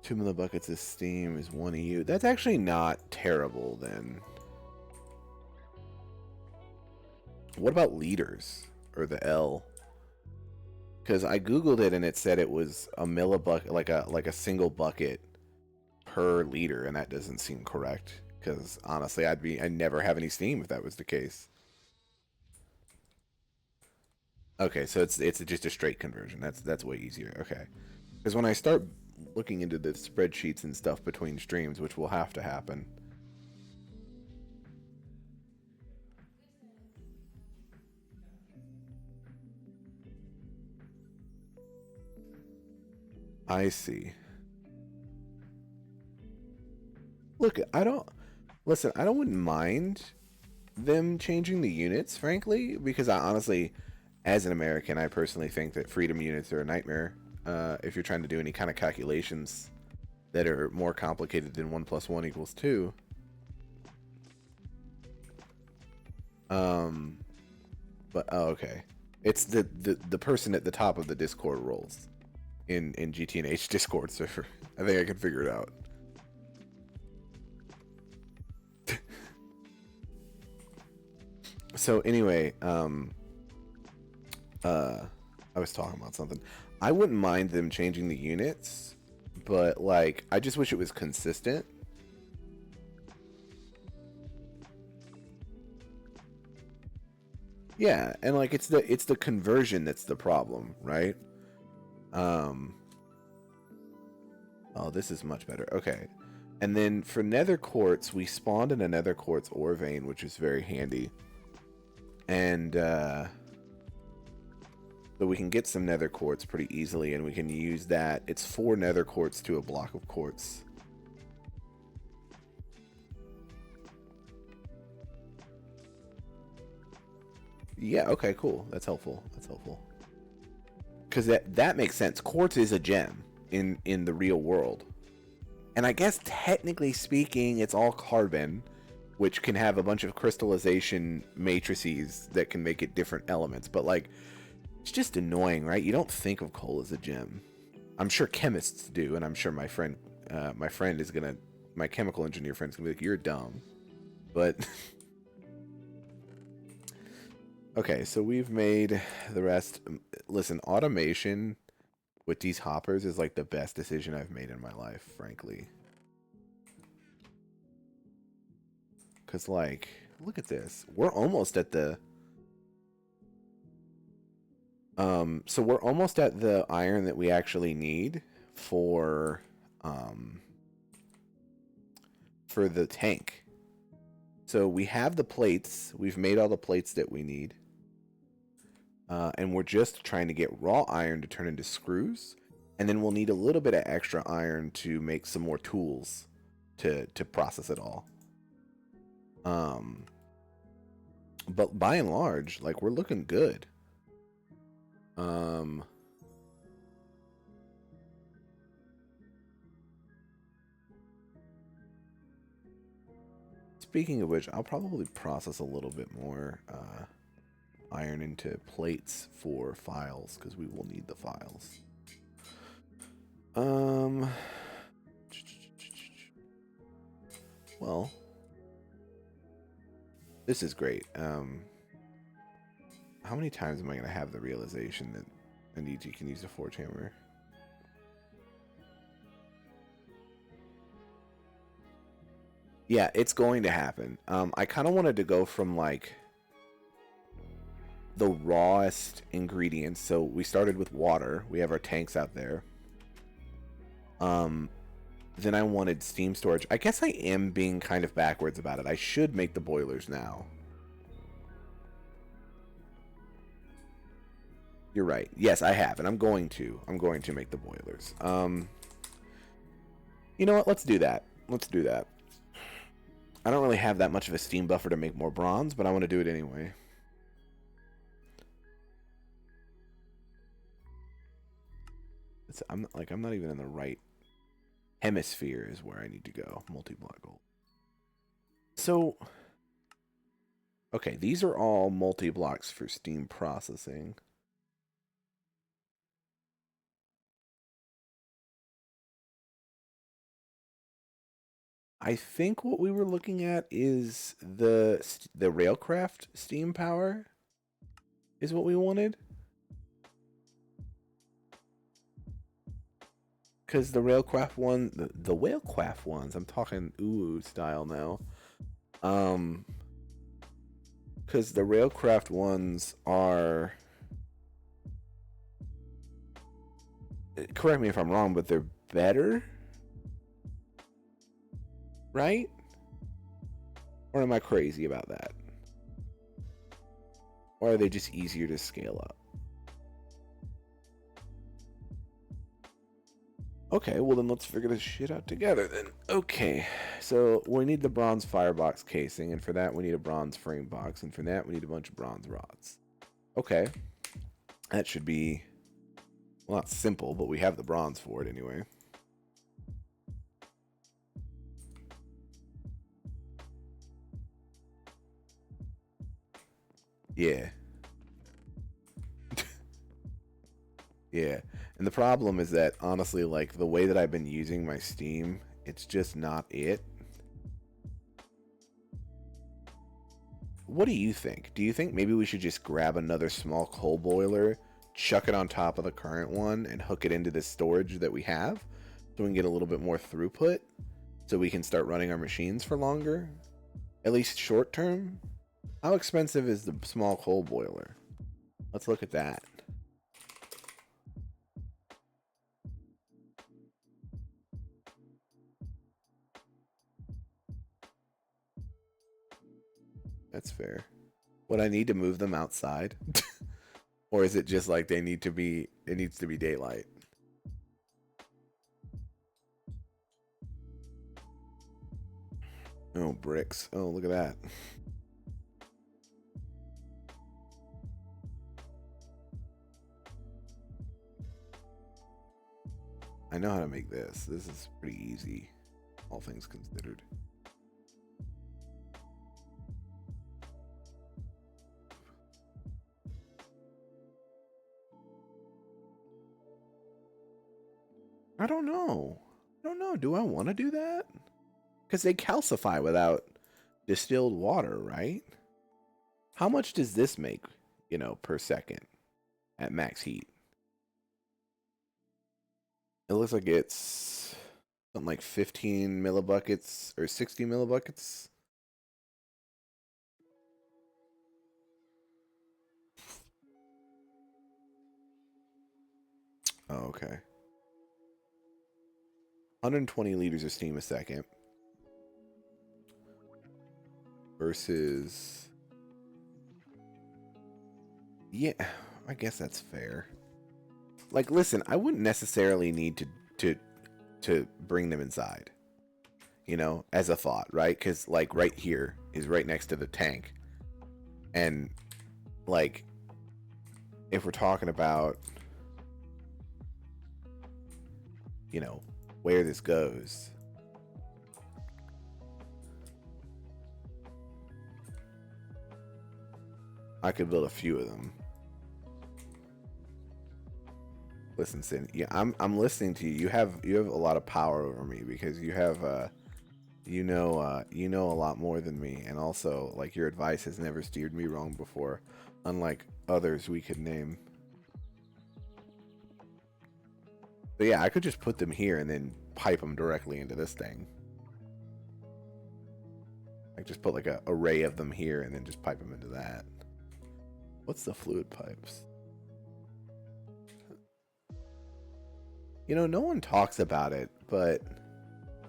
2 millibuckets of steam is 1 EU. That's actually not terrible then. What about liters or the L? Because I googled it and it said it was a millibucket, like a single bucket per liter, and that doesn't seem correct. Because honestly, I'd never have any steam if that was the case. Okay, so it's just a straight conversion. That's way easier. Okay, because when I start looking into the spreadsheets and stuff between streams, which will have to happen. I see. Look, I don't wouldn't mind them changing the units, frankly, because I honestly, as an American, I personally think that freedom units are a nightmare if you're trying to do any kind of calculations that are more complicated than 1 + 1 = 2. But oh, okay, it's the person at the top of the Discord roles in GTNH Discord server. I think I can figure it out. So anyway, I was talking about something. I wouldn't mind them changing the units, but like I just wish it was consistent. Yeah, and like it's the conversion that's the problem, right? Oh, this is much better. Okay. And then for nether quartz, we spawned in a nether quartz ore vein, which is very handy. And so we can get some nether quartz pretty easily, and we can use that. It's 4 nether quartz to a block of quartz. Yeah, okay, cool. That's helpful. That's helpful. Because that makes sense. Quartz is a gem in the real world. And I guess technically speaking, it's all carbon, which can have a bunch of crystallization matrices that can make it different elements. But like, it's just annoying, right? You don't think of coal as a gem. I'm sure chemists do, and I'm sure my chemical engineer friend's gonna be like, you're dumb. But okay, so we've made the rest. Listen, automation with these hoppers is like the best decision I've made in my life, frankly. Because, like, look at this. We're almost at the... so we're almost at the iron that we actually need for the tank. So we have the plates. We've made all the plates that we need. And we're just trying to get raw iron to turn into screws. And then we'll need a little bit of extra iron to make some more tools to process it all. But by and large, like, we're looking good. Speaking of which, I'll probably process a little bit more iron into plates for files, because we will need the files. Well, this is great. How many times am I going to have the realization that Aniji can use a forge hammer? Yeah, it's going to happen. I kind of wanted to go from, like, the rawest ingredients. So we started with water. We have our tanks out there. Then I wanted steam storage. I guess I am being kind of backwards about it. I should make the boilers now. You're right. Yes, I have, and I'm going to make the boilers. You know what? Let's do that. Let's do that. I don't really have that much of a steam buffer to make more bronze, but I want to do it anyway. I'm not even in the right hemisphere is where I need to go. Multi-block gold. So, okay, these are all multi-blocks for steam processing. I think what we were looking at is the railcraft steam power is what we wanted. Because the railcraft one, the whalecraft ones, I'm talking ooh style now. Because the railcraft ones are, correct me if I'm wrong, but they're better, right? Or am I crazy about that? Or are they just easier to scale up? Okay, well then let's figure this shit out together then. Okay, so we need the bronze firebox casing, and for that we need a bronze frame box, and for that we need a bunch of bronze rods. Okay, that should be, well, not simple, but we have the bronze for it anyway. Yeah. Yeah. And the problem is that, honestly, like, the way that I've been using my Steam, it's just not it. What do you think? Do you think maybe we should just grab another small coal boiler, chuck it on top of the current one, and hook it into the storage that we have? so we can get a little bit more throughput, so we can start running our machines for longer, at least short term. How expensive is the small coal boiler? Let's look at that. That's fair. Would I need to move them outside? Or is it just like they need to be, it needs to be daylight? Oh, bricks. Oh, look at that. I know how to make this. This is pretty easy, all things considered. I don't know. I don't know. Do I want to do that? Because they calcify without distilled water, right? How much does this make, you know, per second at max heat? It looks like it's something like 15 millibuckets or 60 millibuckets. Oh, okay. 120 liters of steam a second versus, yeah, I guess that's fair. Like, listen, I wouldn't necessarily need to bring them inside, you know, as a thought, right? Because like right here is right next to the tank, and like if we're talking about, you know, where this goes, I could build a few of them. Listen, Sin, yeah, I'm listening to you. You have a lot of power over me because you have you know a lot more than me, and also like your advice has never steered me wrong before, unlike others we could name. But yeah, I could just put them here and then pipe them directly into this thing. Like just put like a array of them here and then just pipe them into that. What's the fluid pipes? You know, no one talks about it, but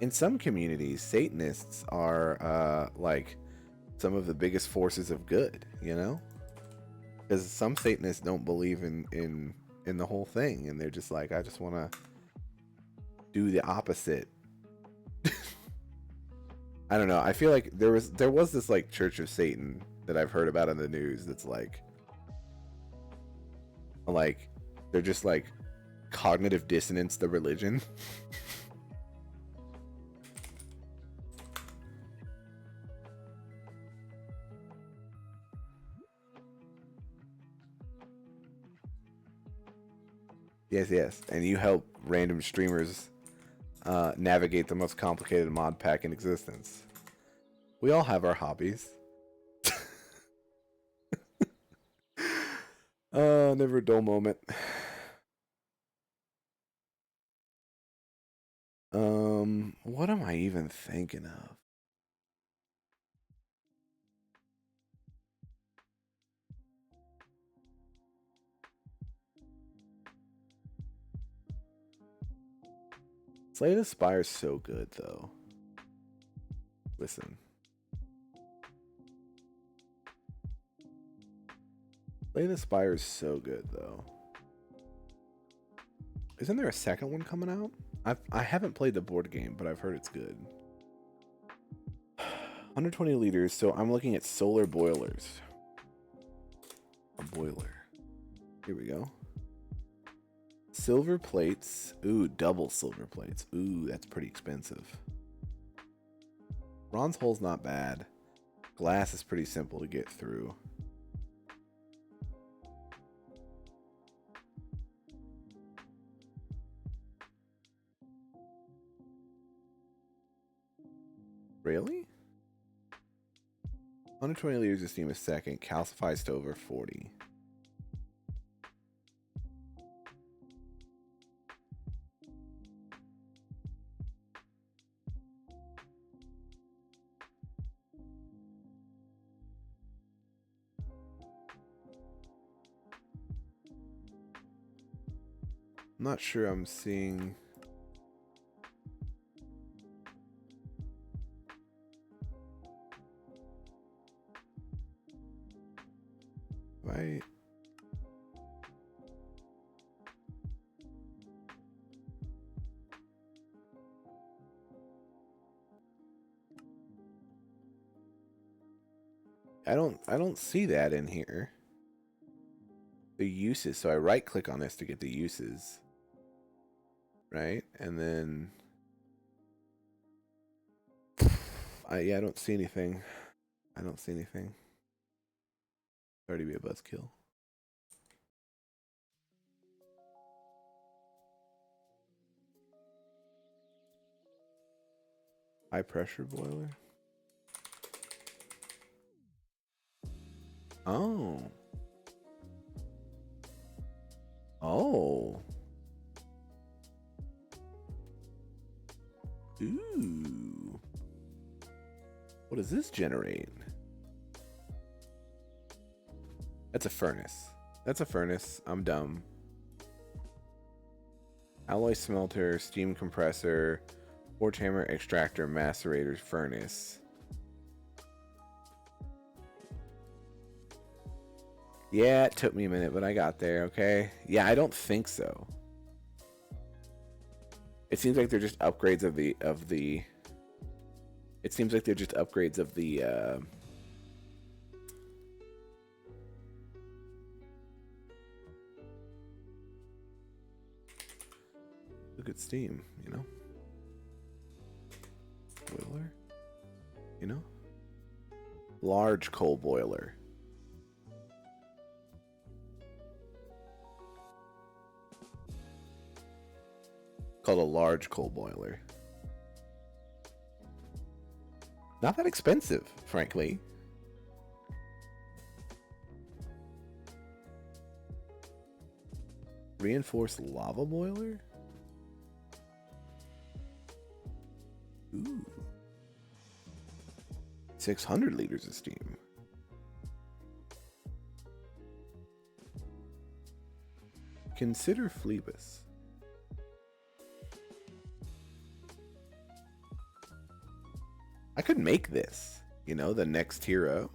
in some communities, Satanists are like some of the biggest forces of good, you know? Because some Satanists don't believe in the whole thing, and they're just like, I just want to do the opposite. I don't know. I feel like there was this like Church of Satan that I've heard about in the news that's like they're just like cognitive dissonance the religion. Yes, and you help random streamers navigate the most complicated mod pack in existence. We all have our hobbies. Never a dull moment. What am I even thinking of? Slay the Spire's so good, though. Listen. Slay the Spire's so good, though. Isn't there a second one coming out? I haven't played the board game, but I've heard it's good. 120 liters, so I'm looking at solar boilers. A boiler. Here we go. Silver plates. Ooh, double silver plates. Ooh, that's pretty expensive. Bronze hull's not bad. Glass is pretty simple to get through. Really? 120 liters of steam a second. Calcifies to over 40. I'm not sure I'm seeing. Right. I don't see that in here. The uses. So I right click on this to get the uses. Right? And then yeah, I don't see anything. I don't see anything. Sorry to be a buzzkill. High pressure boiler. Oh. Oh. Ooh. What does this generate? That's a furnace. That's a furnace. I'm dumb. Alloy smelter, steam compressor, forge hammer, extractor, macerator, furnace. Yeah, it took me a minute, but I got there, okay? Yeah, I don't think so. It seems like they're just upgrades of the it seems like they're just upgrades of the look at steam, you know? Boiler? You know? Large coal boiler. Called a large coal boiler. Not that expensive, frankly. Reinforced lava boiler? Ooh. 600 liters of steam. Consider Phlebas. I could make this, you know, the next hero.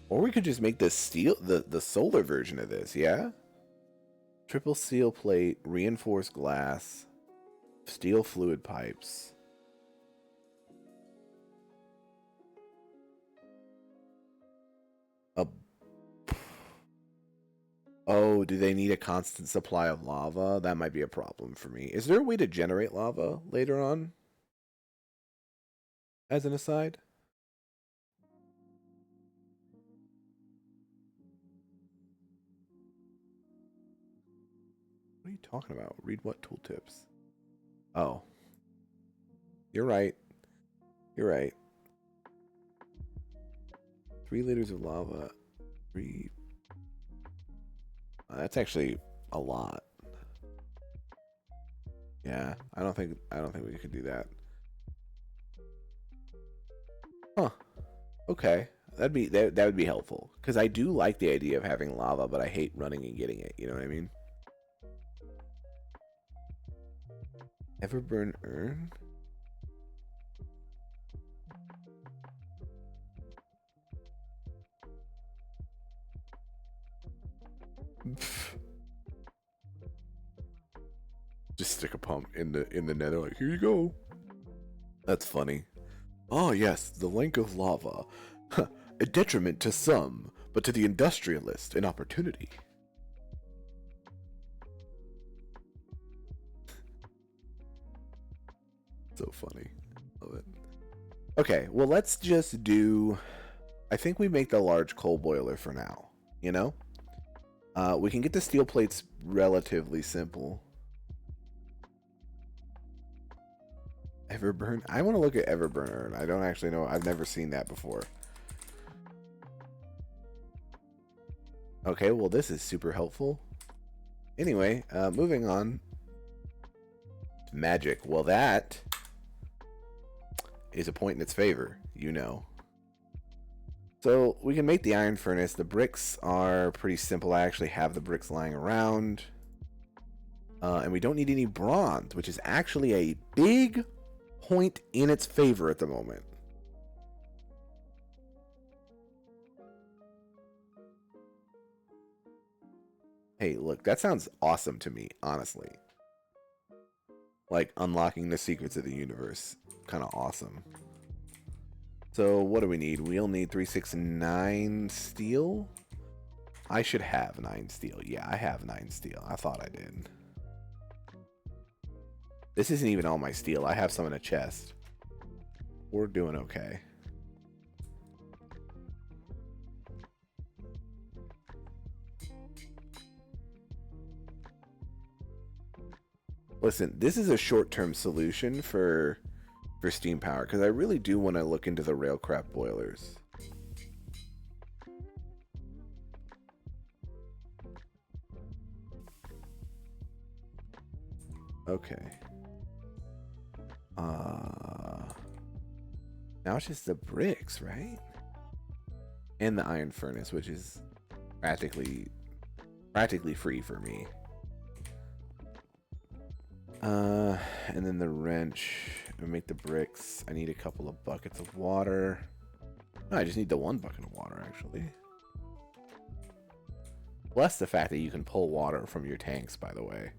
Or we could just make the steel, the solar version of this, yeah? Triple steel plate, reinforced glass, steel fluid pipes. Oh, do they need a constant supply of lava? That might be a problem for me. Is there a way to generate lava later on? As an aside? What are you talking about? Read what tooltips? Oh. You're right. You're right. 3 liters of lava. 3. That's actually a lot. Yeah, I don't think we could do that. Huh. Okay. That would be helpful. Because I do like the idea of having lava, but I hate running and getting it. You know what I mean? Everburn urn? Just stick a pump in the nether, like, here you go. That's funny. Oh yes, the link of lava. A detriment to some, but to the industrialist, an opportunity. So funny. Love it. Okay, well, let's just do... I think we make the large coal boiler for now, you know? We can get the steel plates relatively simple. Everburn? I want to look at Everburn. I don't actually know. I've never seen that before. Okay, well, this is super helpful. Anyway, moving on. Magic. Well, that is a point in its favor, you know. So we can make the iron furnace. The bricks are pretty simple. I actually have the bricks lying around. And we don't need any bronze, which is actually a big point in its favor at the moment. Hey, look, that sounds awesome to me, honestly. Like, unlocking the secrets of the universe. Kind of awesome. So, what do we need? We'll need 369 steel. I should have 9 steel. Yeah, I have 9 steel. I thought I did. This isn't even all my steel. I have some in a chest. We're doing okay. Listen, this is a short-term solution for steam power, because I really do want to look into the railcraft boilers. Okay. Now it's just the bricks, right? And the iron furnace, which is practically free for me. And then the wrench. I make the bricks. I need a couple of buckets of water. No, I just need the 1 bucket of water, actually. Plus the fact that you can pull water from your tanks, by the way.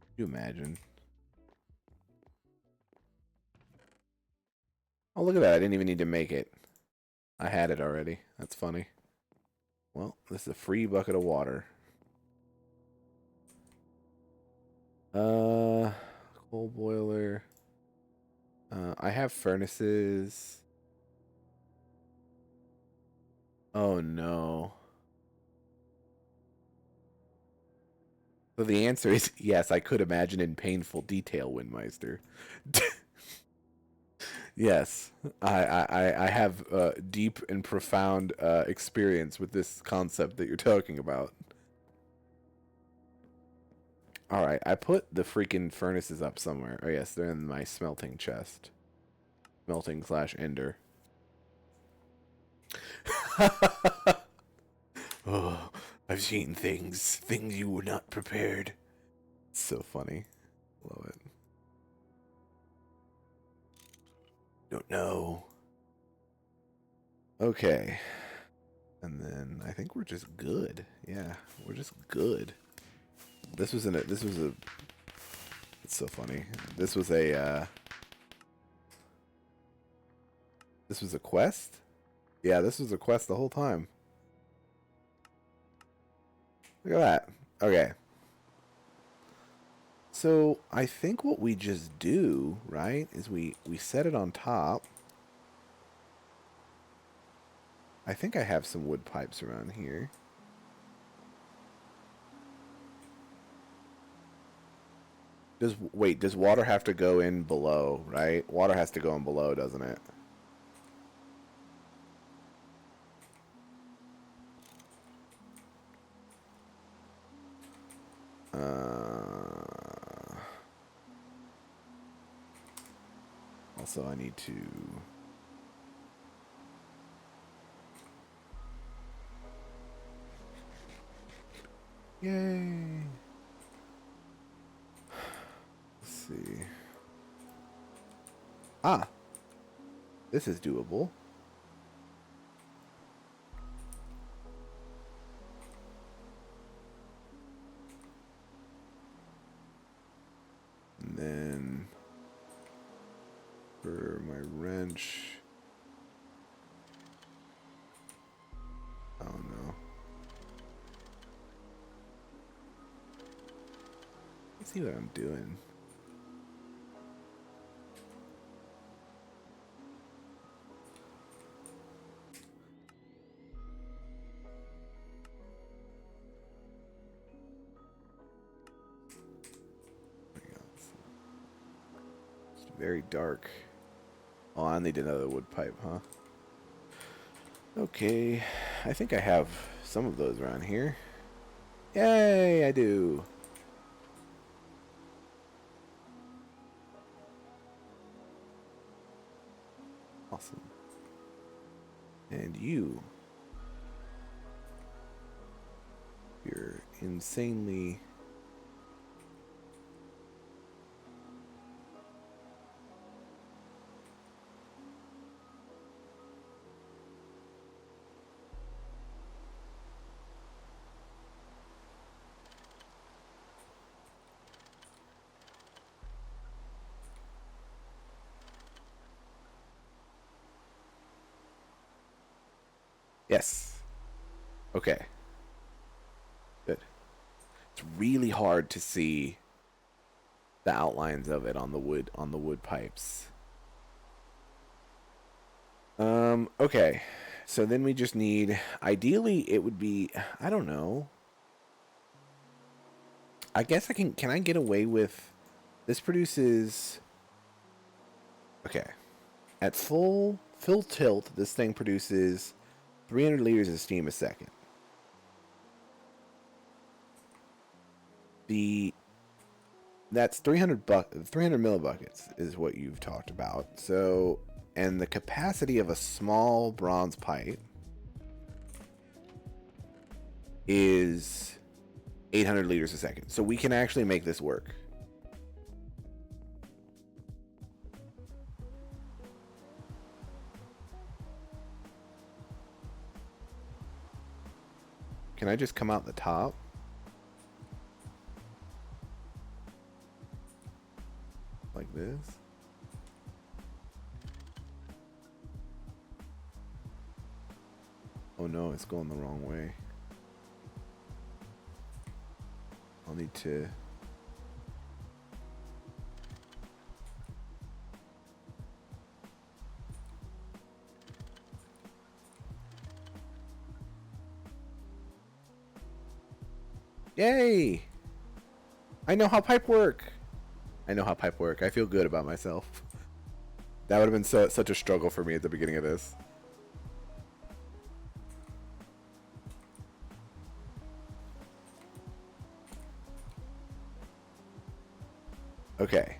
Can you imagine? Oh, look at that. I didn't even need to make it. I had it already. That's funny. Well, this is a free bucket of water. Coal boiler. I have furnaces. Oh no. So the answer is yes, I could imagine in painful detail, Windmeister. Yes, I have deep and profound experience with this concept that you're talking about. Alright, I put the freaking furnaces up somewhere. Oh yes, they're in my smelting chest. Smelting / ender. Oh, I've seen things you were not prepared. It's so funny. Love it. Don't know. Okay. And then I think we're just good. Yeah, we're just good. This was a it's so funny. This was a quest? Yeah, this was a quest the whole time. Look at that. Okay. So I think what we just do, right, is we set it on top. I think I have some wood pipes around here. Does water have to go in below, right? Water has to go in below, doesn't it? Also, I need to... Yay! Let's see. Ah! This is doable. And then... for my wrench... Oh no. Let's see what I'm doing. It's very dark. Oh, I need another wood pipe, huh? Okay, I think I have some of those around here. Yay, I do. Awesome. And you're insanely... Yes. Okay. Good. It's really hard to see the outlines of it on the wood pipes. Okay. So then we just need, ideally it would be, I don't know. I guess can I get away with, this produces, okay. At full tilt, this thing produces 300 liters of steam a second. That's 300 millibuckets is what you've talked about. So, and the capacity of a small bronze pipe is 800 liters a second. So we can actually make this work. Can I just come out the top? Like this? Oh no, it's going the wrong way. I'll need to... Yay! I know how pipe work! I know how pipe work. I feel good about myself. That would have been such a struggle for me at the beginning of this. Okay.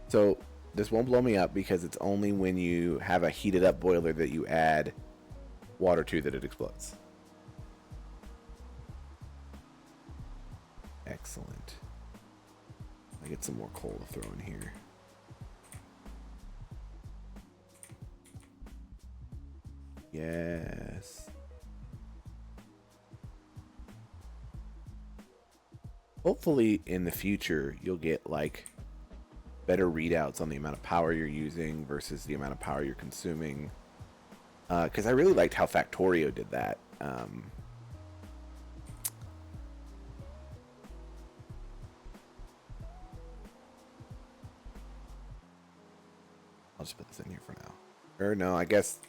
So this won't blow me up because it's only when you have a heated up boiler that you add water to that it explodes. Excellent. I get some more coal to throw in here. Yes. Hopefully in the future you'll get like better readouts on the amount of power you're using versus the amount of power you're consuming. Because I really liked how Factorio did that. I'll just put this in here for now. Or no, I guess...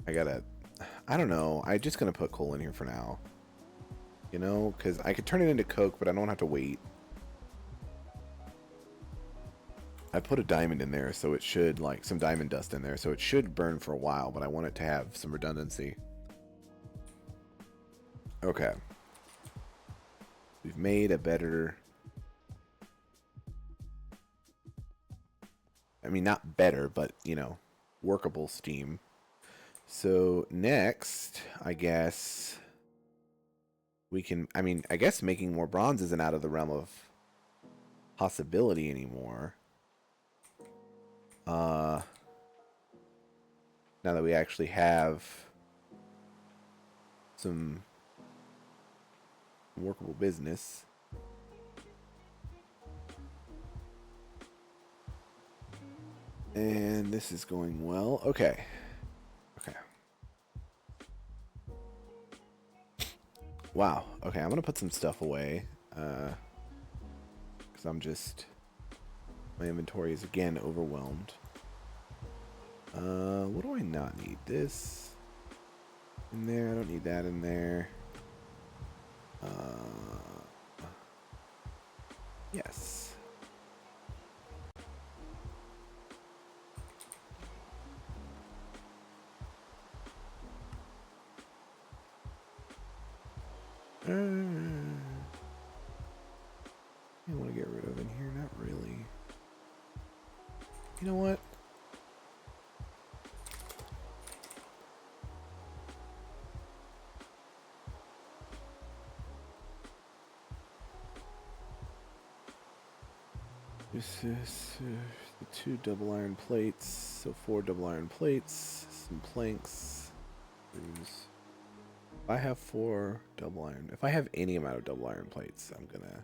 I don't know. I'm just going to put coal in here for now. You know, because I could turn it into coke, but I don't have to wait. I put a diamond in there, so it should, like, some diamond dust in there, so it should burn for a while, but I want it to have some redundancy. Okay. We've made a better... I mean, not better, but, you know, workable steam. So next, I guess we can, I mean, I guess making more bronze isn't out of the realm of possibility anymore. Now that we actually have some workable business. And this is going well. Okay. Okay. Wow. Okay, I'm gonna put some stuff away. Because I'm just... my inventory is again overwhelmed. What do I not need? This in there. I don't need that in there. Yes. I want to get rid of in here. Not really. You know what? This is the 2 double iron plates, so 4 double iron plates, some planks. If I have 4 double iron, if I have any amount of double iron plates, I'm gonna.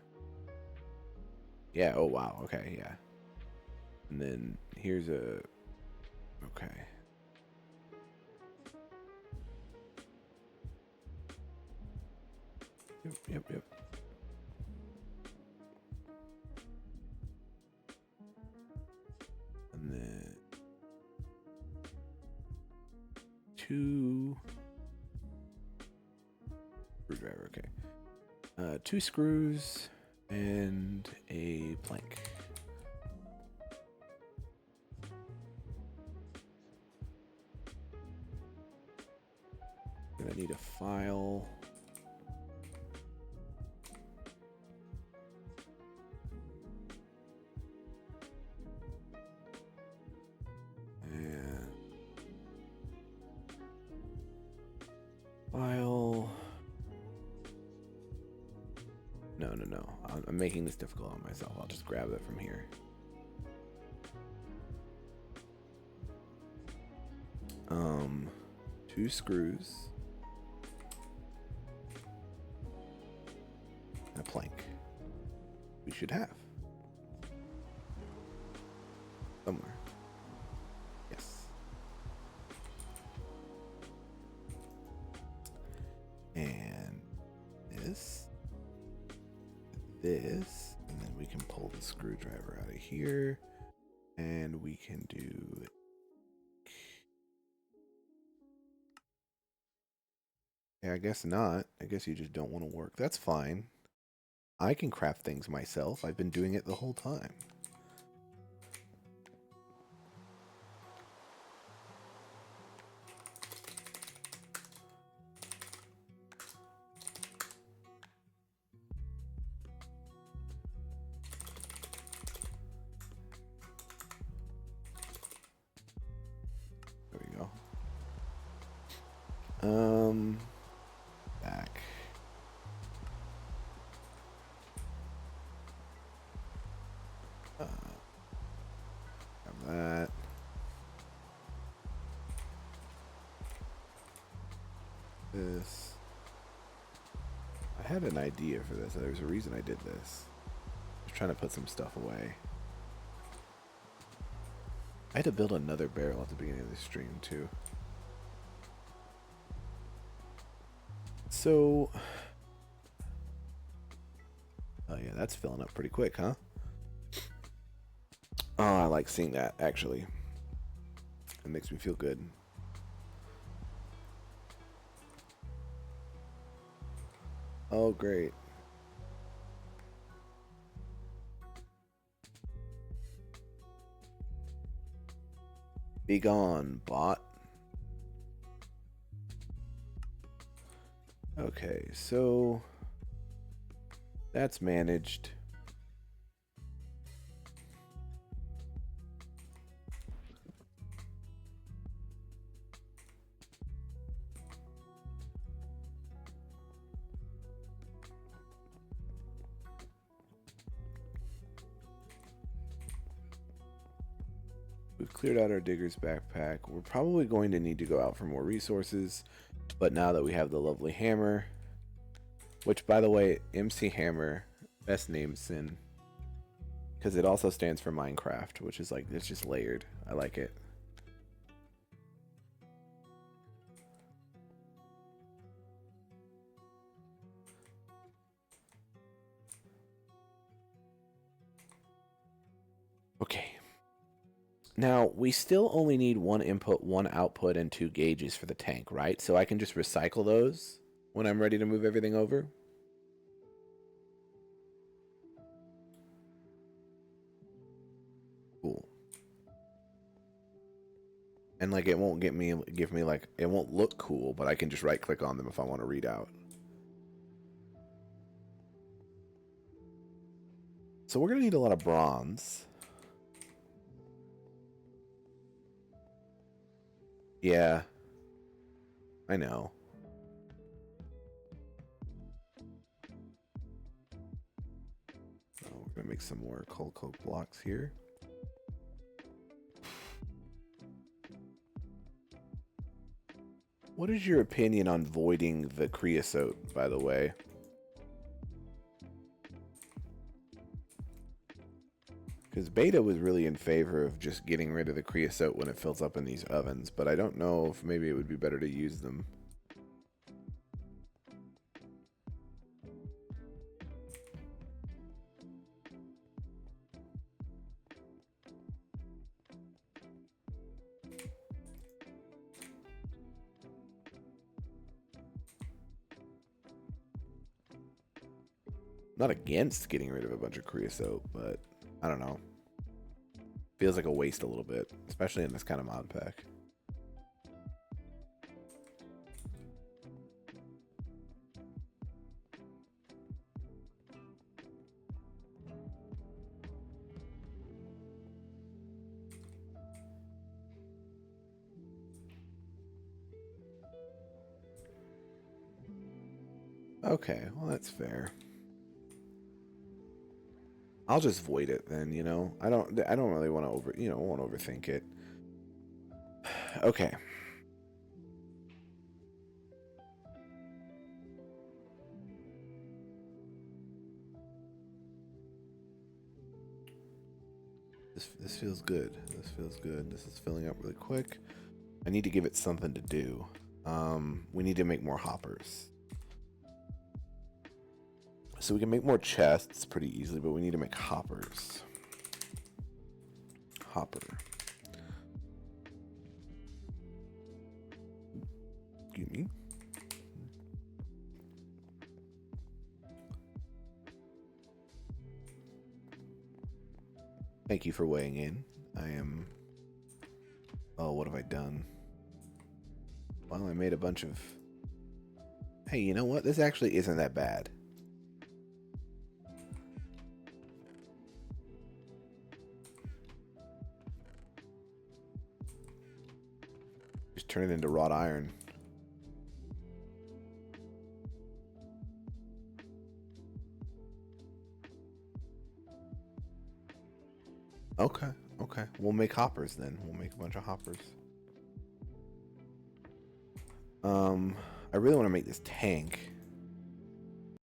Yeah. Oh wow. Okay. Yeah. And then here's a. Okay. Yep. And then 2 screwdriver. Okay. 2 screws and a plank. Gonna need a file. And file. No. I'm making this difficult on myself. I'll just grab it from here. Two screws. And a plank. We should have. Somewhere. Yes. And this. This. And then we can pull the screwdriver out of here. And we can do... Yeah, I guess not. I guess you just don't want to work. That's fine. I can craft things myself. I've been doing it the whole time. There we go. Back. Have that. This. I had an idea for this. There's a reason I did this. I was trying to put some stuff away. I had to build another barrel at the beginning of the stream too. So, oh yeah, that's filling up pretty quick, huh? Oh, I like seeing that, actually. It makes me feel good. Oh, great. Be gone, bot. Okay, so that's managed. We've cleared out our digger's backpack. We're probably going to need to go out for more resources, but now that we have the lovely hammer, which, by the way, MC Hammer, best name sin, because it also stands for Minecraft, which is like, it's just layered. I like it. Okay. Now, we still only need 1 input, 1 output, and 2 gauges for the tank, right? So I can just recycle those when I'm ready to move everything over. Cool. And like, it won't give me like, it won't look cool, but I can just right click on them if I want to read out. So we're gonna need a lot of bronze. Yeah, I know. Oh, we're gonna make some more coal coke blocks here. What is your opinion on voiding the creosote, by the way? Because Beta was really in favor of just getting rid of the creosote when it fills up in these ovens, but I don't know if maybe it would be better to use them. Not against getting rid of a bunch of creosote, but I don't know. Feels like a waste a little bit, especially in this kind of mod pack. Okay, well that's fair. I'll just void it then, you know. I don't really want to won't overthink it. Okay. This feels good. This feels good. This is filling up really quick. I need to give it something to do. We need to make more hoppers. So we can make more chests pretty easily, but we need to make hoppers. Hopper. Excuse me. Thank you for weighing in. I am... Oh, what have I done? Well, I made a bunch of... Hey, you know what? This actually isn't that bad. Just turn it into wrought iron. Okay, okay. We'll make hoppers then. We'll make a bunch of hoppers. I really want to make this tank.